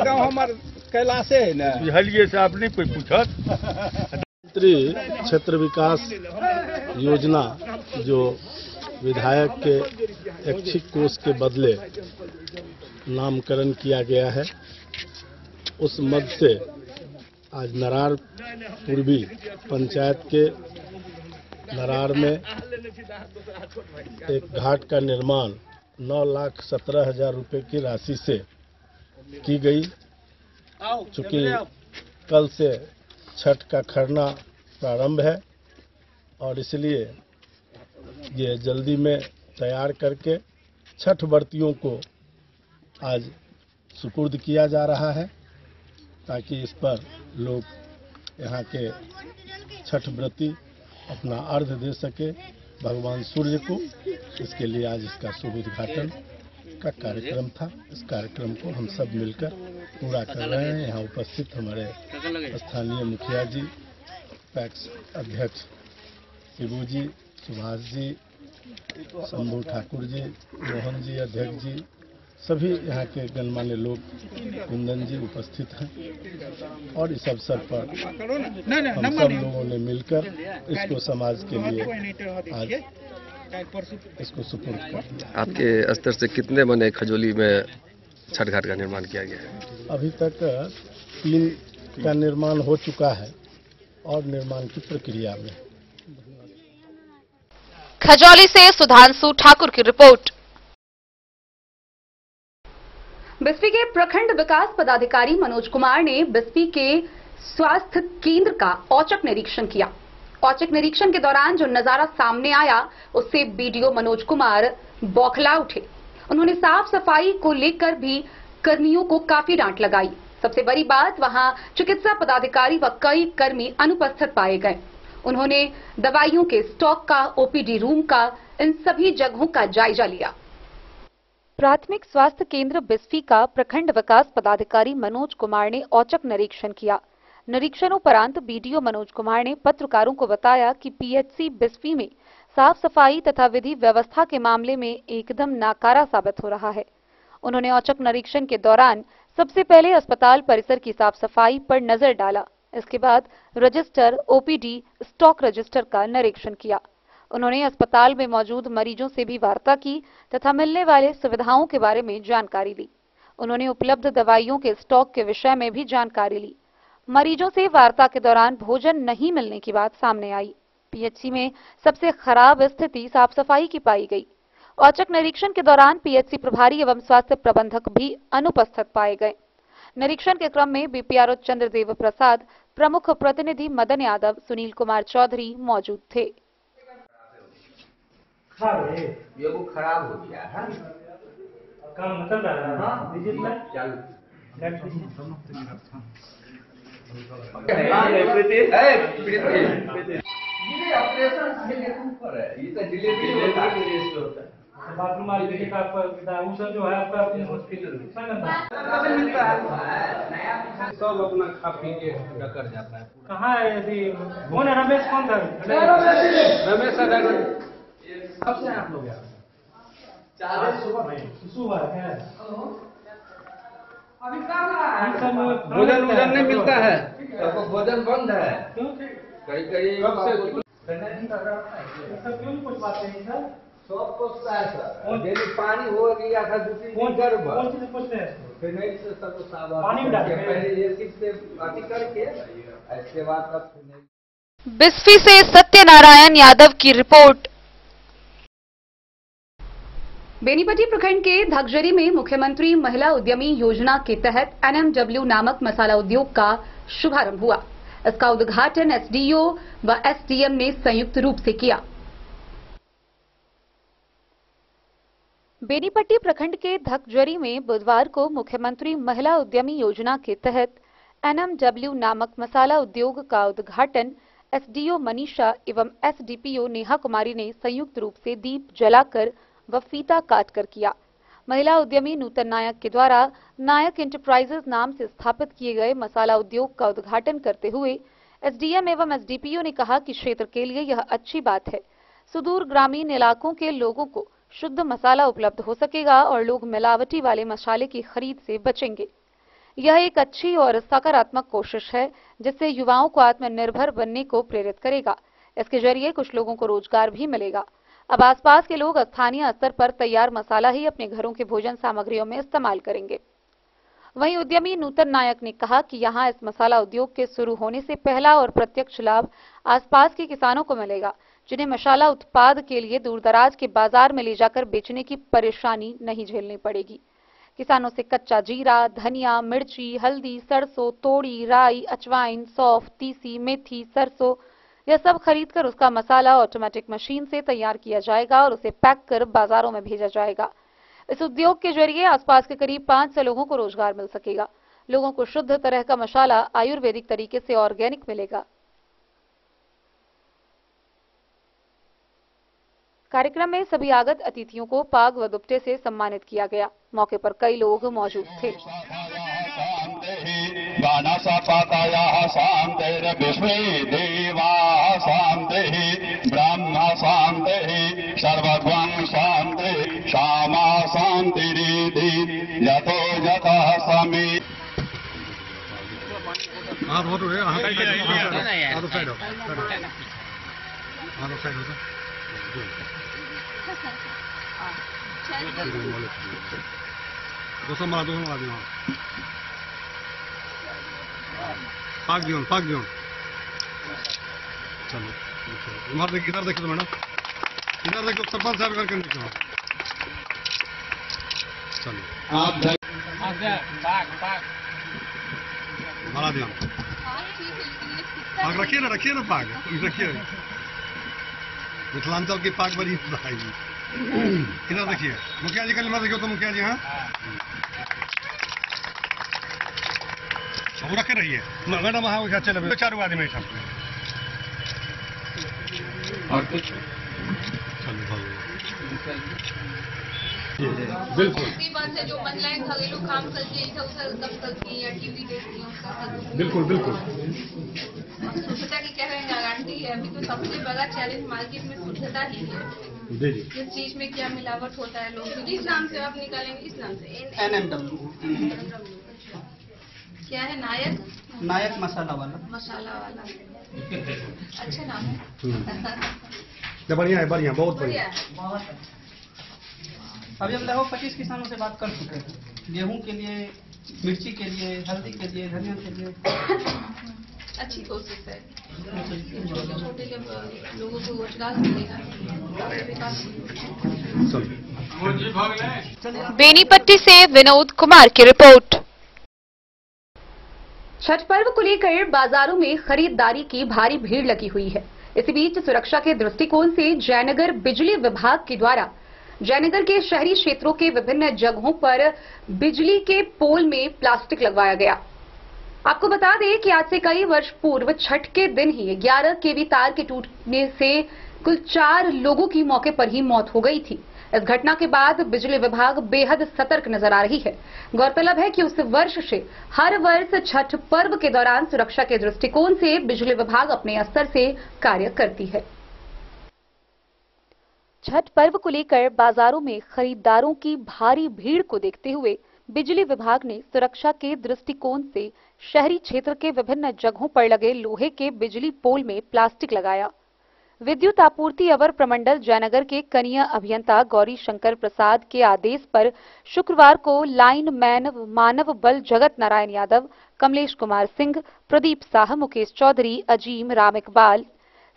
गाँव हमार कैलाशे है ना हलिए से आप नहीं कोई पूछत। क्षेत्र विकास योजना जो विधायक के ऐच्छिक कोष के बदले नामकरण किया गया है, उस मद से आज नरार पूर्वी पंचायत के नरार में एक घाट का निर्माण 9,17,000 रुपए की राशि से की गई। चूँकि कल से छठ का खरना प्रारंभ है और इसलिए ये जल्दी में तैयार करके छठ व्रतियों को आज सुपुर्द किया जा रहा है, ताकि इस पर लोग यहाँ के छठ व्रती अपना अर्घ दे सके भगवान सूर्य को। इसके लिए आज इसका शुभ उद्घाटन का कार्यक्रम था। इस कार्यक्रम को हम सब मिलकर पूरा कर रहे हैं। यहाँ उपस्थित हमारे स्थानीय मुखिया जी, पैक्स अध्यक्ष शिबू जी, सुभाष जी, शंभू ठाकुर जी, मोहन जी अध्यक्ष जी, सभी यहाँ के गणमान्य लोग कुंदन जी उपस्थित हैं और इस अवसर पर हम सब लोगों ने मिलकर इसको समाज के लिए आज इसको सुपुर्द कर दिया। आपके स्तर से कितने बने खजोली में छठ घाट का निर्माण किया गया है? अभी तक 3 का निर्माण हो चुका है और निर्माण की प्रक्रिया में। खजौली से सुधांशु ठाकुर की रिपोर्ट। बिस्फी के प्रखंड विकास पदाधिकारी मनोज कुमार ने बिस्फी के स्वास्थ्य केंद्र का औचक निरीक्षण किया। औचक निरीक्षण के दौरान जो नजारा सामने आया उससे बीडीओ मनोज कुमार बौखला उठे। उन्होंने साफ सफाई को लेकर भी कर्मियों को काफी डांट लगाई। सबसे बड़ी बात, वहां चिकित्सा पदाधिकारी व कई कर्मी अनुपस्थित पाए गए। उन्होंने दवाइयों के स्टॉक का, ओपीडी रूम का, इन सभी जगहों का जायजा लिया। प्राथमिक स्वास्थ्य केंद्र बिस्फी का प्रखंड विकास पदाधिकारी मनोज कुमार ने औचक निरीक्षण किया। निरीक्षणोपरांत बीडीओ मनोज कुमार ने पत्रकारों को बताया कि पीएचसी बिस्फी में साफ सफाई तथा विधि व्यवस्था के मामले में एकदम नाकारा साबित हो रहा है। उन्होंने औचक निरीक्षण के दौरान सबसे पहले अस्पताल परिसर की साफ सफाई पर नजर डाला। इसके बाद रजिस्टर, ओपीडी, स्टॉक रजिस्टर का निरीक्षण किया। उन्होंने अस्पताल में मौजूद मरीजों से भी वार्ता की तथा मिलने वाले सुविधाओं के बारे में जानकारी ली। उन्होंने उपलब्ध दवाइयों के स्टॉक के विषय में भी जानकारी ली। मरीजों से वार्ता के दौरान भोजन नहीं मिलने की बात सामने आई। पीएचसी में सबसे खराब स्थिति साफ सफाई की पाई गई। औचक निरीक्षण के दौरान पीएचसी प्रभारी एवं स्वास्थ्य प्रबंधक भी अनुपस्थित पाए गए। निरीक्षण के क्रम में बीपीआरओ चंद्रदेव प्रसाद, प्रमुख प्रतिनिधि मदन यादव, सुनील कुमार चौधरी मौजूद थे। ये वो खराब हो गया है। काम निकल रहा है। हाँ, डिजिटल चालू। ये ऑपरेशन ऊपर है। ये तो डिलीवरी होता है। बाथरूम वाले का उस जो है आपका अपने हॉस्पिटल में मिलता है। सब अपना खा पी के कर जाता है। कहाँ है यदि कौन है? रमेश कौन था? रमेश कब से आप लोग सुबह है। अभी भोजन नहीं मिलता है। तो भोजन बंद है। कहीं क्यों कुछ बात नहीं सर? सब पूछता है सर। डेली पानी हो गया था 2-3 दिन गर्म। कौन चीज पूछते हैं? फिर नहीं से सब साफ पानी डालते पहले ये सिर्फ से अति करके इसके बाद तब। बिस्फी से सत्यनारायण यादव की रिपोर्ट। बेनीपट्टी प्रखंड के धगजरी में मुख्यमंत्री महिला उद्यमी योजना के तहत एनएमडब्ल्यू नामक मसाला उद्योग का शुभारंभ हुआ। इसका उद्घाटन एसडीओ व एसडीएम ने संयुक्त रूप से किया। बेनीपट्टी प्रखंड के धगजरी में बुधवार को मुख्यमंत्री महिला उद्यमी योजना के तहत एनएमडब्ल्यू नामक मसाला उद्योग का उद्घाटन एसडीओ मनीषा एवं एसडीपीओ नेहा कुमारी ने संयुक्त रूप से दीप जलाकर व फीता काटकर किया। महिला उद्यमी नूतन नायक के द्वारा नायक एंटरप्राइजेज नाम से स्थापित किए गए मसाला उद्योग का उद्घाटन करते हुए एसडीएम एवं एसडीपीओ ने कहा कि क्षेत्र के लिए यह अच्छी बात है। सुदूर ग्रामीण इलाकों के लोगों को शुद्ध मसाला उपलब्ध हो सकेगा और लोग मिलावटी वाले मसाले की खरीद से बचेंगे। यह एक अच्छी और सकारात्मक कोशिश है जिससे युवाओं को आत्मनिर्भर बनने को प्रेरित करेगा। इसके जरिए कुछ लोगों को रोजगार भी मिलेगा। अब आसपास के लोग स्थानीय स्तर पर तैयार मसाला ही अपने घरों के भोजन सामग्रियों में इस्तेमाल करेंगे। वहीं उद्यमी नूतन नायक ने कहा कि यहां इस मसाला उद्योग के शुरू होने से पहला और प्रत्यक्ष लाभ आसपास के किसानों को मिलेगा, जिन्हें मसाला उत्पाद के लिए दूरदराज के बाजार में ले जाकर बेचने की परेशानी नहीं झेलनी पड़ेगी। किसानों से कच्चा जीरा, धनिया, मिर्ची, हल्दी, सरसों, तोड़ी, राई, अजवाइन, सौंफ, तीसी, मेथी, सरसों यह सब खरीदकर उसका मसाला ऑटोमेटिक मशीन से तैयार किया जाएगा और उसे पैक कर बाजारों में भेजा जाएगा। इस उद्योग के जरिए आसपास के करीब 500 लोगों को रोजगार मिल सकेगा। लोगों को शुद्ध तरह का मसाला आयुर्वेदिक तरीके से ऑर्गेनिक मिलेगा। कार्यक्रम में सभी आगत अतिथियों को पाग व दुपट्टे से सम्मानित किया गया। मौके पर कई लोग मौजूद थे। ब्रह्म शांति सर्वध्वं शांति श्यामा शांति हाथ बहुत उड़े, हाथ साइड हो, हाथ साइड हो। दोस्तों मार दो, पाक दियोन। चलो इधर देखिए तो मैडम, इधर देखो, सरपंच साहब करके देखो। चलो मारा दिया, पाक रखिए ना पाक रखिए। मिथिलांचल की पाक बड़ी आएगी। इधर देखिए, मुखिया जी कल देखिए तो मुखिया जी, हाँ सब रखे रहिए मैडम। हाँ चलो 4 आदमी और कुछ बिल्कुल जो महिलाएं घरेलू काम करती है, इधर उधर सब करती है, टीवी देखती है, बिल्कुल स्वच्छता की क्या गारंटी है? अभी तो सबसे बड़ा चैलेंज मार्केट में स्वच्छता ही है। किस चीज में क्या मिलावट होता है, लोग इस नाम से आप निकालेंगे, इस नाम से NMW क्या है? नायक मसाला वाला अच्छा नाम है। बढ़िया है, बहुत बढ़िया। अभी हम लगभग 25 किसानों से बात कर चुके हैं, गेहूं के लिए, मिर्ची के लिए, हल्दी के लिए, धनिया के लिए। अच्छी कोशिश है, छोटे जब लोगों को रोजगार मिलेगा। बेनीपट्टी से विनोद कुमार की रिपोर्ट। छठ पर्व को लेकर बाजारों में खरीदारी की भारी भीड़ लगी हुई है। इसी बीच सुरक्षा के दृष्टिकोण से जयनगर बिजली विभाग के द्वारा जयनगर के शहरी क्षेत्रों के विभिन्न जगहों पर बिजली के पोल में प्लास्टिक लगवाया गया। आपको बता दें कि आज से कई वर्ष पूर्व छठ के दिन ही 11 केवी तार के टूटने से कुल 4 लोगों की मौके पर ही मौत हो गई थी। इस घटना के बाद बिजली विभाग बेहद सतर्क नजर आ रही है। गौरतलब है कि उस वर्ष से हर वर्ष छठ पर्व के दौरान सुरक्षा के दृष्टिकोण से बिजली विभाग अपने स्तर से कार्य करती है। छठ पर्व को लेकर बाजारों में खरीदारों की भारी भीड़ को देखते हुए बिजली विभाग ने सुरक्षा के दृष्टिकोण से शहरी क्षेत्र के विभिन्न जगहों पर लगे लोहे के बिजली पोल में प्लास्टिक लगाया। विद्युत आपूर्ति अवर प्रमंडल जयनगर के कनीय अभियंता गौरी शंकर प्रसाद के आदेश पर शुक्रवार को लाइन मैन मानव बल जगत नारायण यादव, कमलेश कुमार सिंह, प्रदीप साह, मुकेश चौधरी, अजीम, राम इकबाल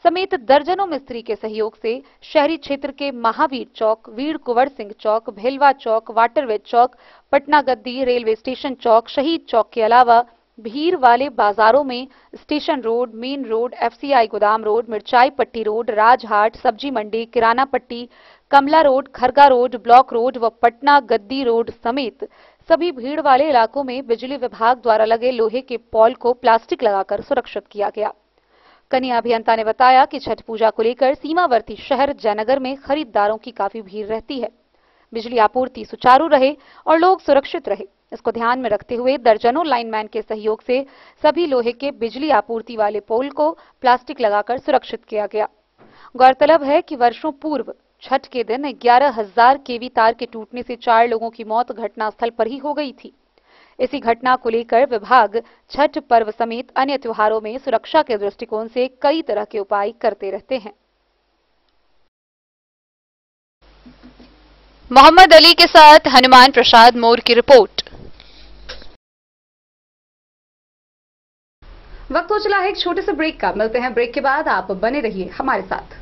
समेत दर्जनों मिस्त्री के सहयोग से शहरी क्षेत्र के महावीर चौक, वीर कुंवर सिंह चौक, भेलवा चौक, वाटरवे चौक, पटना गद्दी, रेलवे स्टेशन चौक, शहीद चौक के अलावा भीड़ वाले बाजारों में station road, main road, FCI गोदाम रोड, मिर्चाई पट्टी रोड, राजहाट, सब्जी मंडी, किराना पट्टी, कमला road, Kharga road, block road व पटना गद्दी रोड समेत सभी भीड़ वाले इलाकों में बिजली विभाग द्वारा लगे लोहे के पोल को प्लास्टिक लगाकर सुरक्षित किया गया। कनीय अभियंता ने बताया कि छठ पूजा को लेकर सीमावर्ती शहर जयनगर में खरीदारों की काफी भीड़ रहती है। बिजली आपूर्ति सुचारू रहे और लोग सुरक्षित रहे, इसको ध्यान में रखते हुए दर्जनों लाइनमैन के सहयोग से सभी लोहे के बिजली आपूर्ति वाले पोल को प्लास्टिक लगाकर सुरक्षित किया गया। गौरतलब है कि वर्षों पूर्व छठ के दिन 11,000 केवी तार के टूटने से 4 लोगों की मौत घटनास्थल पर ही हो गई थी। इसी घटना को लेकर विभाग छठ पर्व समेत अन्य त्योहारों में सुरक्षा के दृष्टिकोण से कई तरह के उपाय करते रहते हैं। मोहम्मद अली के साथ हनुमान प्रसाद मोर की रिपोर्ट। वक्त हो चला है एक छोटे से ब्रेक का। मिलते हैं ब्रेक के बाद, आप बने रहिए हमारे साथ।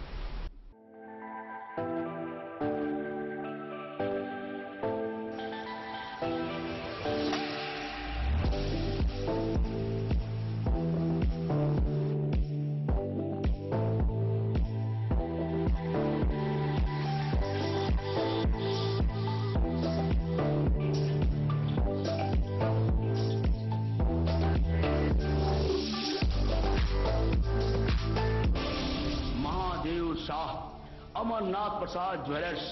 अमरनाथ प्रसाद ज्वेलर्स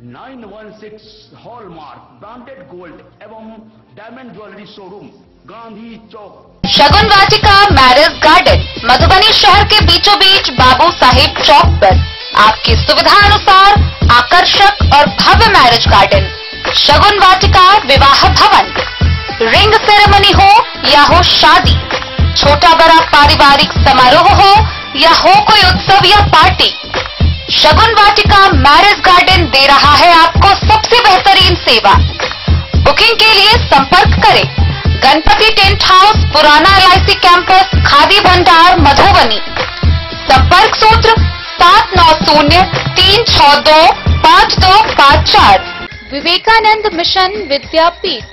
916 हॉलमार्क ब्रांडेड गोल्ड एवं डायमंड ज्वेलरी शोरूम, गांधी चौक। शगुन वाटिका मैरिज गार्डन मधुबनी शहर के बीचों बीच बाबू साहेब चौक पर आपकी सुविधा अनुसार आकर्षक और भव्य मैरिज गार्डन। शगुन वाटिका विवाह भवन, रिंग सेरेमनी हो या हो शादी, छोटा बड़ा पारिवारिक समारोह हो या हो कोई उत्सव या पार्टी, शगुन वाटिका मैरिज गार्डन दे रहा है आपको सबसे बेहतरीन सेवा। बुकिंग के लिए संपर्क करें गणपति टेंट हाउस, पुराना LIC कैंपस, खादी भंडार, मधुबनी। संपर्क सूत्र 7903625254। विवेकानंद मिशन विद्यापीठ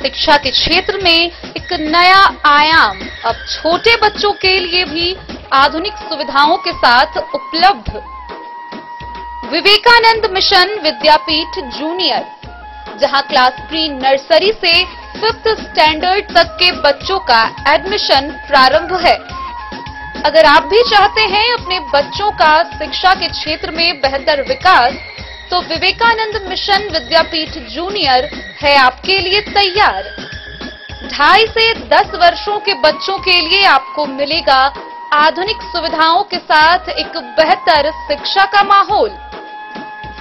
शिक्षा के क्षेत्र में एक नया आयाम अब छोटे बच्चों के लिए भी आधुनिक सुविधाओं के साथ उपलब्ध। विवेकानंद मिशन विद्यापीठ जूनियर, जहां क्लास प्री नर्सरी से 5th स्टैंडर्ड तक के बच्चों का एडमिशन प्रारंभ है। अगर आप भी चाहते हैं अपने बच्चों का शिक्षा के क्षेत्र में बेहतर विकास, तो विवेकानंद मिशन विद्यापीठ जूनियर है आपके लिए तैयार। 2.5 से 10 वर्षों के बच्चों के लिए आपको मिलेगा आधुनिक सुविधाओं के साथ एक बेहतर शिक्षा का माहौल।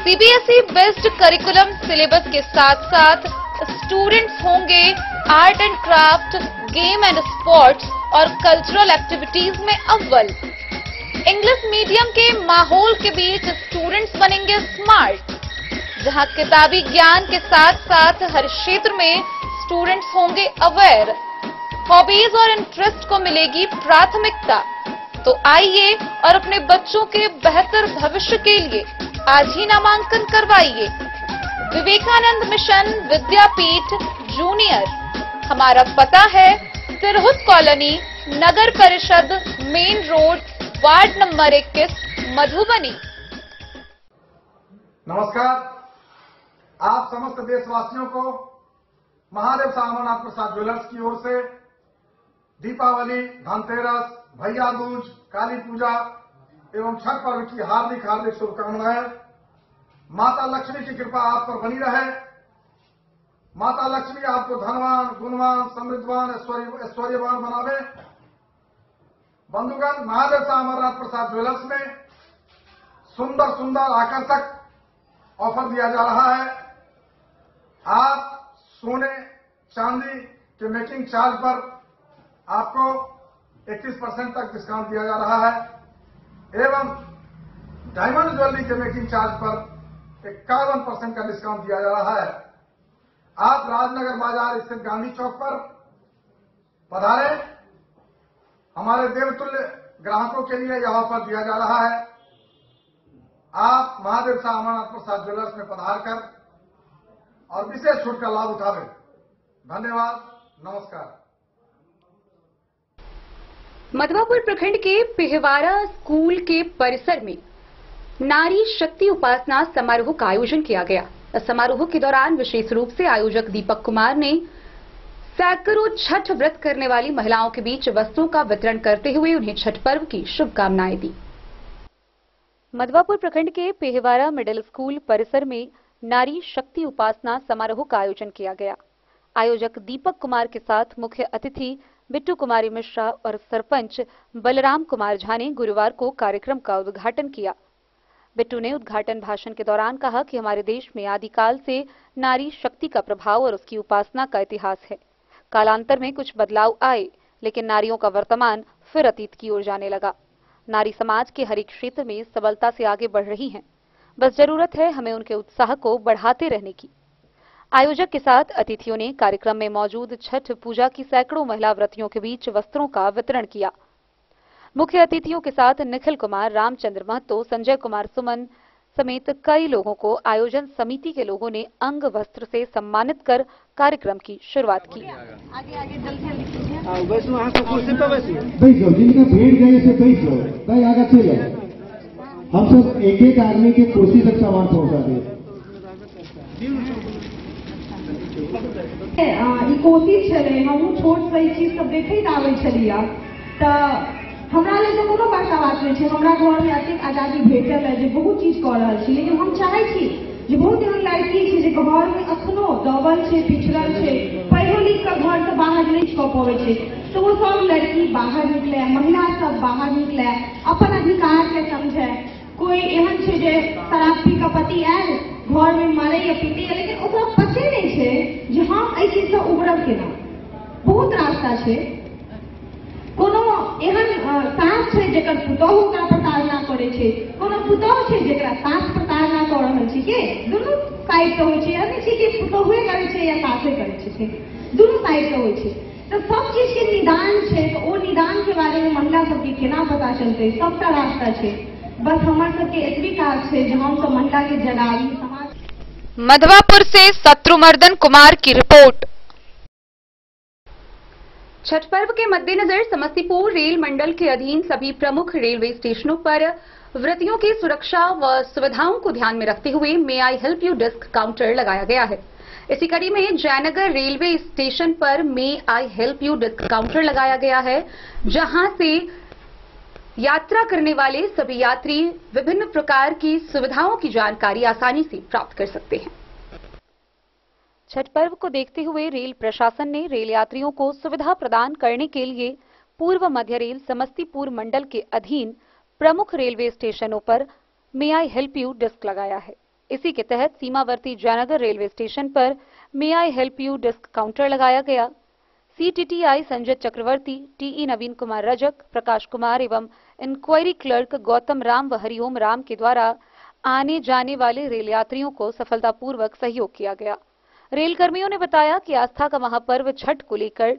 CBSE बेस्ड करिकुलम सिलेबस के साथ साथ स्टूडेंट्स होंगे art and craft, game and sports और कल्चरल एक्टिविटीज में अव्वल। इंग्लिश मीडियम के माहौल के बीच स्टूडेंट्स बनेंगे स्मार्ट, जहां किताबी ज्ञान के साथ साथ हर क्षेत्र में स्टूडेंट्स होंगे अवेयर। हॉबीज और इंटरेस्ट को मिलेगी प्राथमिकता। तो आइए और अपने बच्चों के बेहतर भविष्य के लिए आज ही नामांकन करवाइए। विवेकानंद मिशन विद्यापीठ जूनियर। हमारा पता है तिरहुत कॉलोनी, नगर परिषद, main road, ward number 21, Madhubani. नमस्कार। आप समस्त देशवासियों को महादेव अमरनाथ प्रसाद ज्वेलर्स की ओर से दीपावली, धनतेरस, भैया दूज, काली पूजा एवं छठ पर्व की हार्दिक हार्दिक शुभकामनाएं। माता लक्ष्मी की कृपा आप पर बनी रहे। माता लक्ष्मी आपको धनवान, गुणवान, समृद्धवान, ऐश्वर्यवान बनावे। बंधुगण, महादेव अमरनाथ प्रसाद ज्वेलर्स में सुंदर सुंदर आकर्षक ऑफर दिया जा रहा है। आप सोने चांदी के मेकिंग चार्ज पर आपको 21% तक डिस्काउंट दिया जा रहा है एवं डायमंड ज्वेलरी के मेकिंग चार्ज पर 51% का डिस्काउंट दिया जा रहा है। आप राजनगर बाजार स्थित गांधी चौक पर पधारें। हमारे देवतुल्य ग्राहकों के लिए यह ऑफर दिया जा रहा है। आप महादेव अमरनाथ प्रसाद ज्वेलर्स में पधार कर और विशेष छूट का लाभ उठावें। धन्यवाद, नमस्कार। मधवापुर प्रखंड के पिहवारा स्कूल के परिसर में नारी शक्ति उपासना समारोह का आयोजन किया गया। इस समारोह के दौरान विशेष रूप से आयोजक दीपक कुमार ने सैकड़ों छठ व्रत करने वाली महिलाओं के बीच वस्त्रों का वितरण करते हुए उन्हें छठ पर्व की शुभकामनाएं दी। मधवापुर प्रखंड के पेहवारा मिडिल स्कूल परिसर में नारी शक्ति उपासना समारोह का आयोजन किया गया। आयोजक दीपक कुमार के साथ मुख्य अतिथि बिट्टू कुमारी मिश्रा और सरपंच बलराम कुमार झा ने गुरुवार को कार्यक्रम का उद्घाटन किया। बिट्टू ने उद्घाटन भाषण के दौरान कहा कि हमारे देश में आदिकाल से नारी शक्ति का प्रभाव और उसकी उपासना का इतिहास है। कालांतर में कुछ बदलाव आए, लेकिन नारियों का वर्तमान फिर अतीत की ओर जाने लगा। नारी समाज के हर एक क्षेत्र में सबलता से आगे बढ़ रही हैं। बस जरूरत है हमें उनके उत्साह को बढ़ाते रहने की। आयोजक के साथ अतिथियों ने कार्यक्रम में मौजूद छठ पूजा की सैकड़ों महिला व्रतियों के बीच वस्त्रों का वितरण किया। मुख्य अतिथियों के साथ निखिल कुमार, रामचंद्र महतो, संजय कुमार सुमन समेत कई लोगों को आयोजन समिति के लोगों ने अंग वस्त्र से सम्मानित कर कार्यक्रम की शुरुआत की। जिनका भेड़ गए से बैठो, भाई आगे चलो। हम सब एक एक आदमी के कुर्सी तक सामान पहुंचा दे। कोशिश छे हम छोट सी चीज सब देखैत आबै छलियै तऽ हमरा लेल तो कोनो बड़का बात नहीं है। हमरा घर में एतेक आजादी भेटल है जे बहुत चीज कर रहल छी, लेकिन हम चाहै छी जे बहुत एहन लड़की छै जे घर में अखनो दबल छै, पिछड़ल छै, पढ़ो लिख के घर से बाहर नहीं कऽ पबै छै। तो वो सब लड़की बाहर निकले, महिला सब बाहर निकले, अपन अधिकार के समझे। कोई एहन छै जे शराब पी के पति आयल घर में मारे या पीटे, लेकिन ओकरा पते नहीं छै जे हम एहि चीज से उबरब केना। बहुत रास्ता छै। एहन सास छै जेकर पुतहु ओकरा प्रताड़ना करै छै, कोनो पुतहु छै जेकरा सास प्रताड़ना कऽ रहल छै के दुनू साइड से होइ छै। यानी छै कि पुतहुए करै छै या सासे करै छै, दुनू साइड से होइ छै। तो सब चीज के निदान छै, तो ओ निदान के बारे में महिला सबके केना पता चलते, सबटा रास्ता छै। बस हमर सबके एतबी काज छै जे हम सब महिला के जगावी समाज। मधवापुर से शत्रुमर्दन कुमार की रिपोर्ट। छठ पर्व के मद्देनजर समस्तीपुर रेल मंडल के अधीन सभी प्रमुख रेलवे स्टेशनों पर व्रतियों की सुरक्षा व सुविधाओं को ध्यान में रखते हुए may I help you desk counter लगाया गया है। इसी कड़ी में जयनगर रेलवे स्टेशन पर may I help you desk counter लगाया गया है, जहां से यात्रा करने वाले सभी यात्री विभिन्न प्रकार की सुविधाओं की जानकारी आसानी से प्राप्त कर सकते हैं। छठ पर्व को देखते हुए रेल प्रशासन ने रेल यात्रियों को सुविधा प्रदान करने के लिए पूर्व मध्य रेल समस्तीपुर मंडल के अधीन प्रमुख रेलवे स्टेशनों पर may I help you desk लगाया है। इसी के तहत सीमावर्ती जयनगर रेलवे स्टेशन पर may I help you desk counter लगाया गया। सीटीटीआई संजय चक्रवर्ती, टीई नवीन कुमार रजक, प्रकाश कुमार एवं इंक्वायरी क्लर्क गौतम राम व हरिओम राम के द्वारा आने जाने वाले रेल यात्रियों को सफलतापूर्वक सहयोग किया गया। रेल कर्मियों ने बताया कि आस्था का महापर्व छठ को लेकर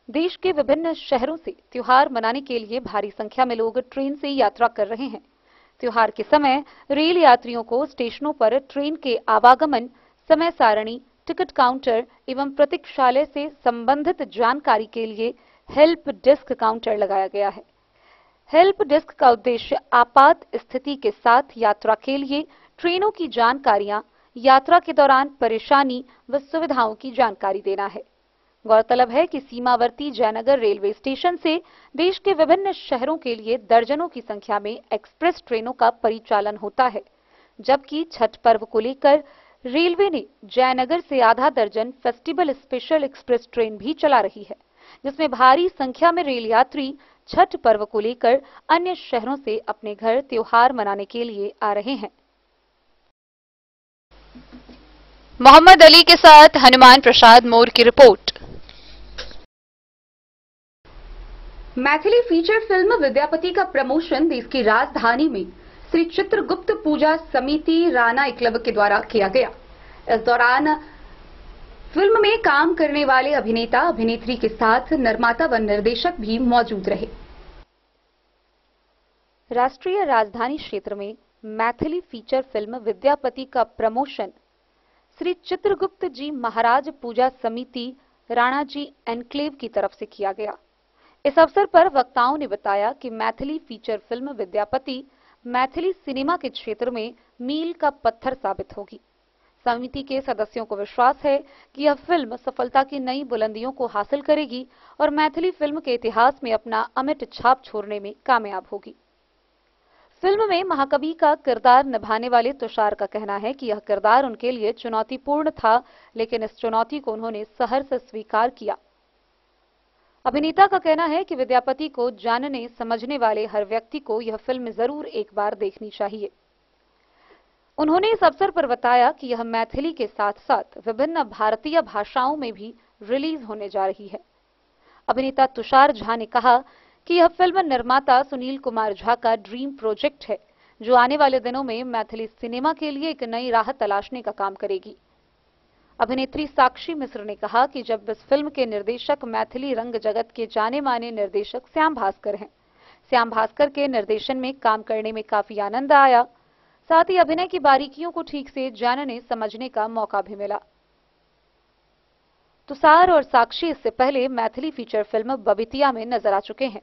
देश के विभिन्न शहरों से त्योहार मनाने के लिए भारी संख्या में लोग ट्रेन से यात्रा कर रहे हैं। त्योहार के समय रेल यात्रियों को स्टेशनों पर ट्रेन के आवागमन, समय सारणी, टिकट काउंटर एवं प्रतीक्षालय से संबंधित जानकारी के लिए हेल्प डेस्क काउंटर लगाया गया है। हेल्प डेस्क का उद्देश्य आपात स्थिति के साथ यात्रा के लिए ट्रेनों की जानकारियां, यात्रा के दौरान परेशानी व सुविधाओं की जानकारी देना है। गौरतलब है कि सीमावर्ती जयनगर रेलवे स्टेशन से देश के विभिन्न शहरों के लिए दर्जनों की संख्या में एक्सप्रेस ट्रेनों का परिचालन होता है, जबकि छठ पर्व को लेकर रेलवे ने जयनगर से आधा दर्जन फेस्टिवल स्पेशल एक्सप्रेस ट्रेन भी चला रही है, जिसमें भारी संख्या में रेल यात्री छठ पर्व को लेकर अन्य शहरों से अपने घर त्योहार मनाने के लिए आ रहे हैं। मोहम्मद अली के साथ हनुमान प्रसाद मोर की report. Maithili feature film Vidyapati का प्रमोशन देश की राजधानी में श्री चित्रगुप्त पूजा समिति राणा एकलव्य के द्वारा किया गया। इस दौरान फिल्म में काम करने वाले अभिनेता अभिनेत्री के साथ निर्माता व निर्देशक भी मौजूद रहे। राष्ट्रीय राजधानी क्षेत्र में मैथिली फीचर फिल्म विद्यापति का प्रमोशन श्री चित्रगुप्त जी महाराज पूजा समिति राणा जी एनक्लेव की तरफ से किया गया। इस अवसर पर वक्ताओं ने बताया कि Maithili feature film Vidyapati Maithili cinema के क्षेत्र में मील का पत्थर साबित होगी। समिति के सदस्यों को विश्वास है कि यह फिल्म सफलता की नई बुलंदियों को हासिल करेगी और मैथिली फिल्म के इतिहास में अपना अमिट छाप छोड़ने में कामयाब होगी। फिल्म में महाकवि का किरदार निभाने वाले तुषार का कहना है कि यह किरदार उनके लिए चुनौतीपूर्ण था, लेकिन इस चुनौती को उन्होंने सहर्ष स्वीकार किया। अभिनेता का कहना है कि विद्यापति को जानने समझने वाले हर व्यक्ति को यह फिल्म जरूर एक बार देखनी चाहिए। उन्होंने इस अवसर पर बताया कि यह मैथिली के साथ साथ विभिन्न भारतीय भाषाओं में भी रिलीज होने जा रही है। अभिनेता तुषार झा ने कहा कि यह फिल्म निर्माता सुनील कुमार झा का ड्रीम प्रोजेक्ट है, जो आने वाले दिनों में मैथिली सिनेमा के लिए एक नई राह तलाशने का काम करेगी। अभिनेत्री साक्षी मिश्र ने कहा कि जब इस फिल्म के निर्देशक मैथिली रंग जगत के जाने माने निर्देशक श्याम भास्कर हैं। श्याम भास्कर के निर्देशन में काम करने में काफी आनंद आया, साथ ही अभिनय की बारीकियों को ठीक से जानने समझने का मौका भी मिला। तुषार और साक्षी इससे पहले मैथिली फीचर फिल्म बबितिया में नजर आ चुके हैं।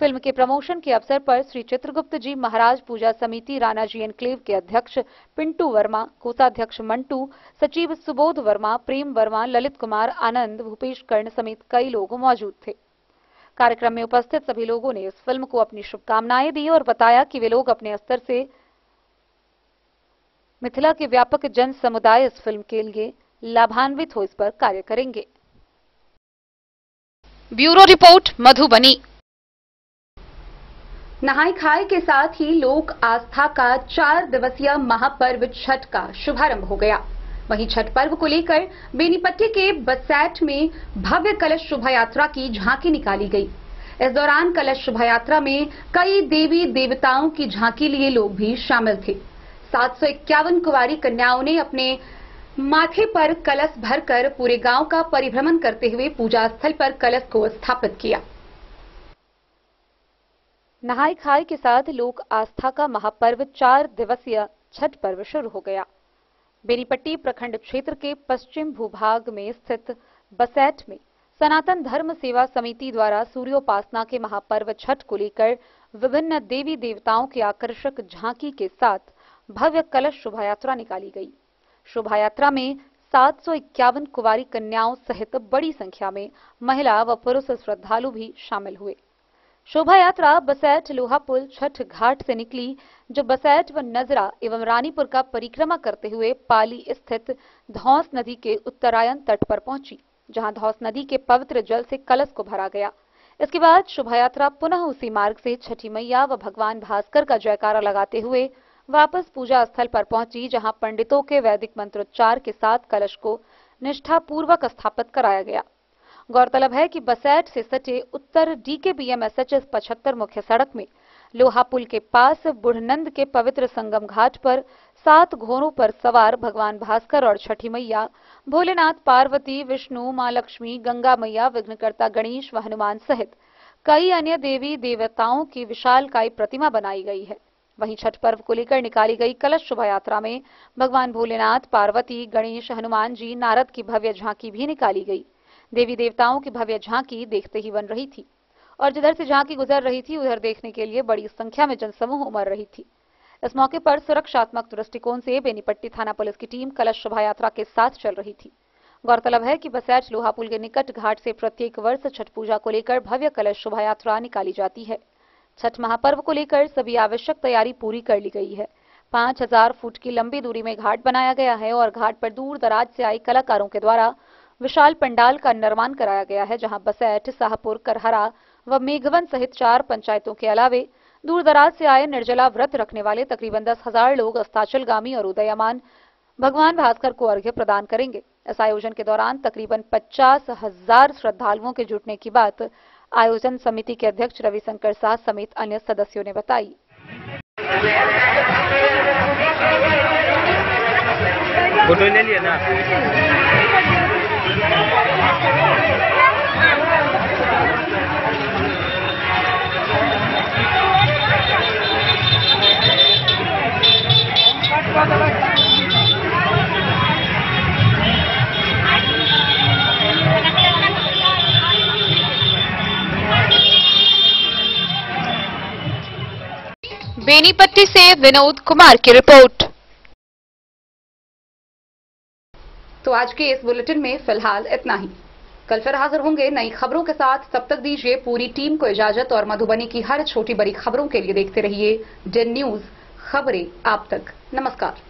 फिल्म के प्रमोशन के अवसर पर श्री चित्रगुप्त जी महाराज पूजा समिति राणा जी एनक्लेव के अध्यक्ष पिंटू वर्मा, कोषाध्यक्ष मंटू, सचिव सुबोध वर्मा, प्रेम वर्मा, ललित कुमार, आनंद, भूपेश कर्ण समेत कई लोग मौजूद थे। कार्यक्रम में उपस्थित सभी लोगों ने इस फिल्म को अपनी शुभकामनाएं दी और बताया कि वे लोग अपने स्तर से मिथिला के व्यापक जन समुदाय इस फिल्म के लिए लाभान्वित हो इस पर कार्य करेंगे। Bureau report Madhubani. नहाय खाए के साथ ही लोक आस्था का 4 दिवसीय महापर्व छठ का शुभारंभ हो गया। वहीं छठ पर्व को लेकर बेनीपट्टी के बसैठ में भव्य कलश शोभा यात्रा की झांकी निकाली गई। इस दौरान कलश शोभा यात्रा में कई देवी देवताओं की झांकी लिए लोग भी शामिल थे। 751 कुंवारी कन्याओं ने अपने माथे पर कलश भरकर पूरे गांव का परिभ्रमण करते हुए पूजा स्थल पर कलश को स्थापित किया। नहाय खाय के साथ लोक आस्था का महापर्व 4 दिवसीय छठ पर्व शुरू हो गया। बेनीपट्टी प्रखंड क्षेत्र के पश्चिम भूभाग में स्थित बसैठ में सनातन धर्म सेवा समिति द्वारा सूर्योपासना के महापर्व छठ को लेकर विभिन्न देवी देवताओं की आकर्षक झांकी के साथ भव्य कलश शोभा यात्रा निकाली गई। शोभा यात्रा में 751 कुंवारी कन्याओं सहित बड़ी संख्या में महिला व पुरुष श्रद्धालु भी शामिल हुए। शोभा यात्रा बसैठ लोहा पुल छठ घाट से निकली, जो बसैठ व नजरा एवं रानीपुर का परिक्रमा करते हुए पाली स्थित धौंस नदी के उत्तरायण तट पर पहुंची, जहां धौंस नदी के पवित्र जल से कलश को भरा गया। इसके बाद शोभा यात्रा पुनः उसी मार्ग से छठी मैया व भगवान भास्कर का जयकारा लगाते हुए वापस पूजा स्थल पर पहुंची, जहां पंडितों के वैदिक मंत्रोच्चार के साथ कलश को निष्ठापूर्वक स्थापित कराया गया। गौरतलब है कि बसैठ से सटे उत्तर DKBMSHS 75 मुख्य सड़क में लोहा पुल के पास बुढ़नंद के पवित्र संगम घाट पर 7 घोड़ों पर सवार भगवान भास्कर और छठी मैया, भोलेनाथ, पार्वती, विष्णु, मां लक्ष्मी, गंगा मैया, विघ्नकर्ता गणेश व हनुमान सहित कई अन्य देवी देवताओं की विशालकाय प्रतिमा बनाई गई है। वहीं छठ पर्व को लेकर निकाली गई कलश शोभा यात्रा में भगवान भोलेनाथ, पार्वती, गणेश, हनुमान जी, नारद की भव्य झांकी भी निकाली गई। देवी देवताओं की भव्य झांकी देखते ही बन रही थी और जिधर से झांकी गुजर रही थी उधर देखने के लिए बड़ी संख्या में जनसमूह उमड़ रही थी। इस मौके पर सुरक्षात्मक दृष्टिकोण से बेनीपट्टी थाना पुलिस की टीम कलश शोभा यात्रा के साथ चल रही थी। गौरतलब है कि बसैठ लोहा पुल के निकट घाट से प्रत्येक वर्ष छठ पूजा को लेकर भव्य कलश शोभा यात्रा निकाली जाती है। छठ महापर्व को लेकर सभी आवश्यक तैयारी पूरी कर ली गई है। 5000 फुट की लंबी दूरी में घाट बनाया गया है और घाट पर दूर दराज से आए कलाकारों के द्वारा विशाल पंडाल का निर्माण कराया गया है, जहां बसैठ, शाहपुर, करहरा व मेघवन सहित 4 पंचायतों के अलावे दूर दराज से आए निर्जला व्रत रखने वाले तकरीबन 10,000 लोग अस्ताचलगामी और उदयमान भगवान भास्कर को अर्घ्य प्रदान करेंगे। इस आयोजन के दौरान तकरीबन 50,000 श्रद्धालुओं के जुटने की बात आयोजन समिति के अध्यक्ष रविशंकर शाह समेत अन्य सदस्यों ने बताई। फोटो ले लिया ना। बेनीपट्टी से विनोद कुमार की रिपोर्ट। तो आज के इस बुलेटिन में फिलहाल इतना ही। कल फिर हाजिर होंगे नई खबरों के साथ। तब तक दीजिए पूरी टीम को इजाजत और मधुबनी की हर छोटी बड़ी खबरों के लिए देखते रहिए DEN न्यूज, खबरें आप तक। नमस्कार।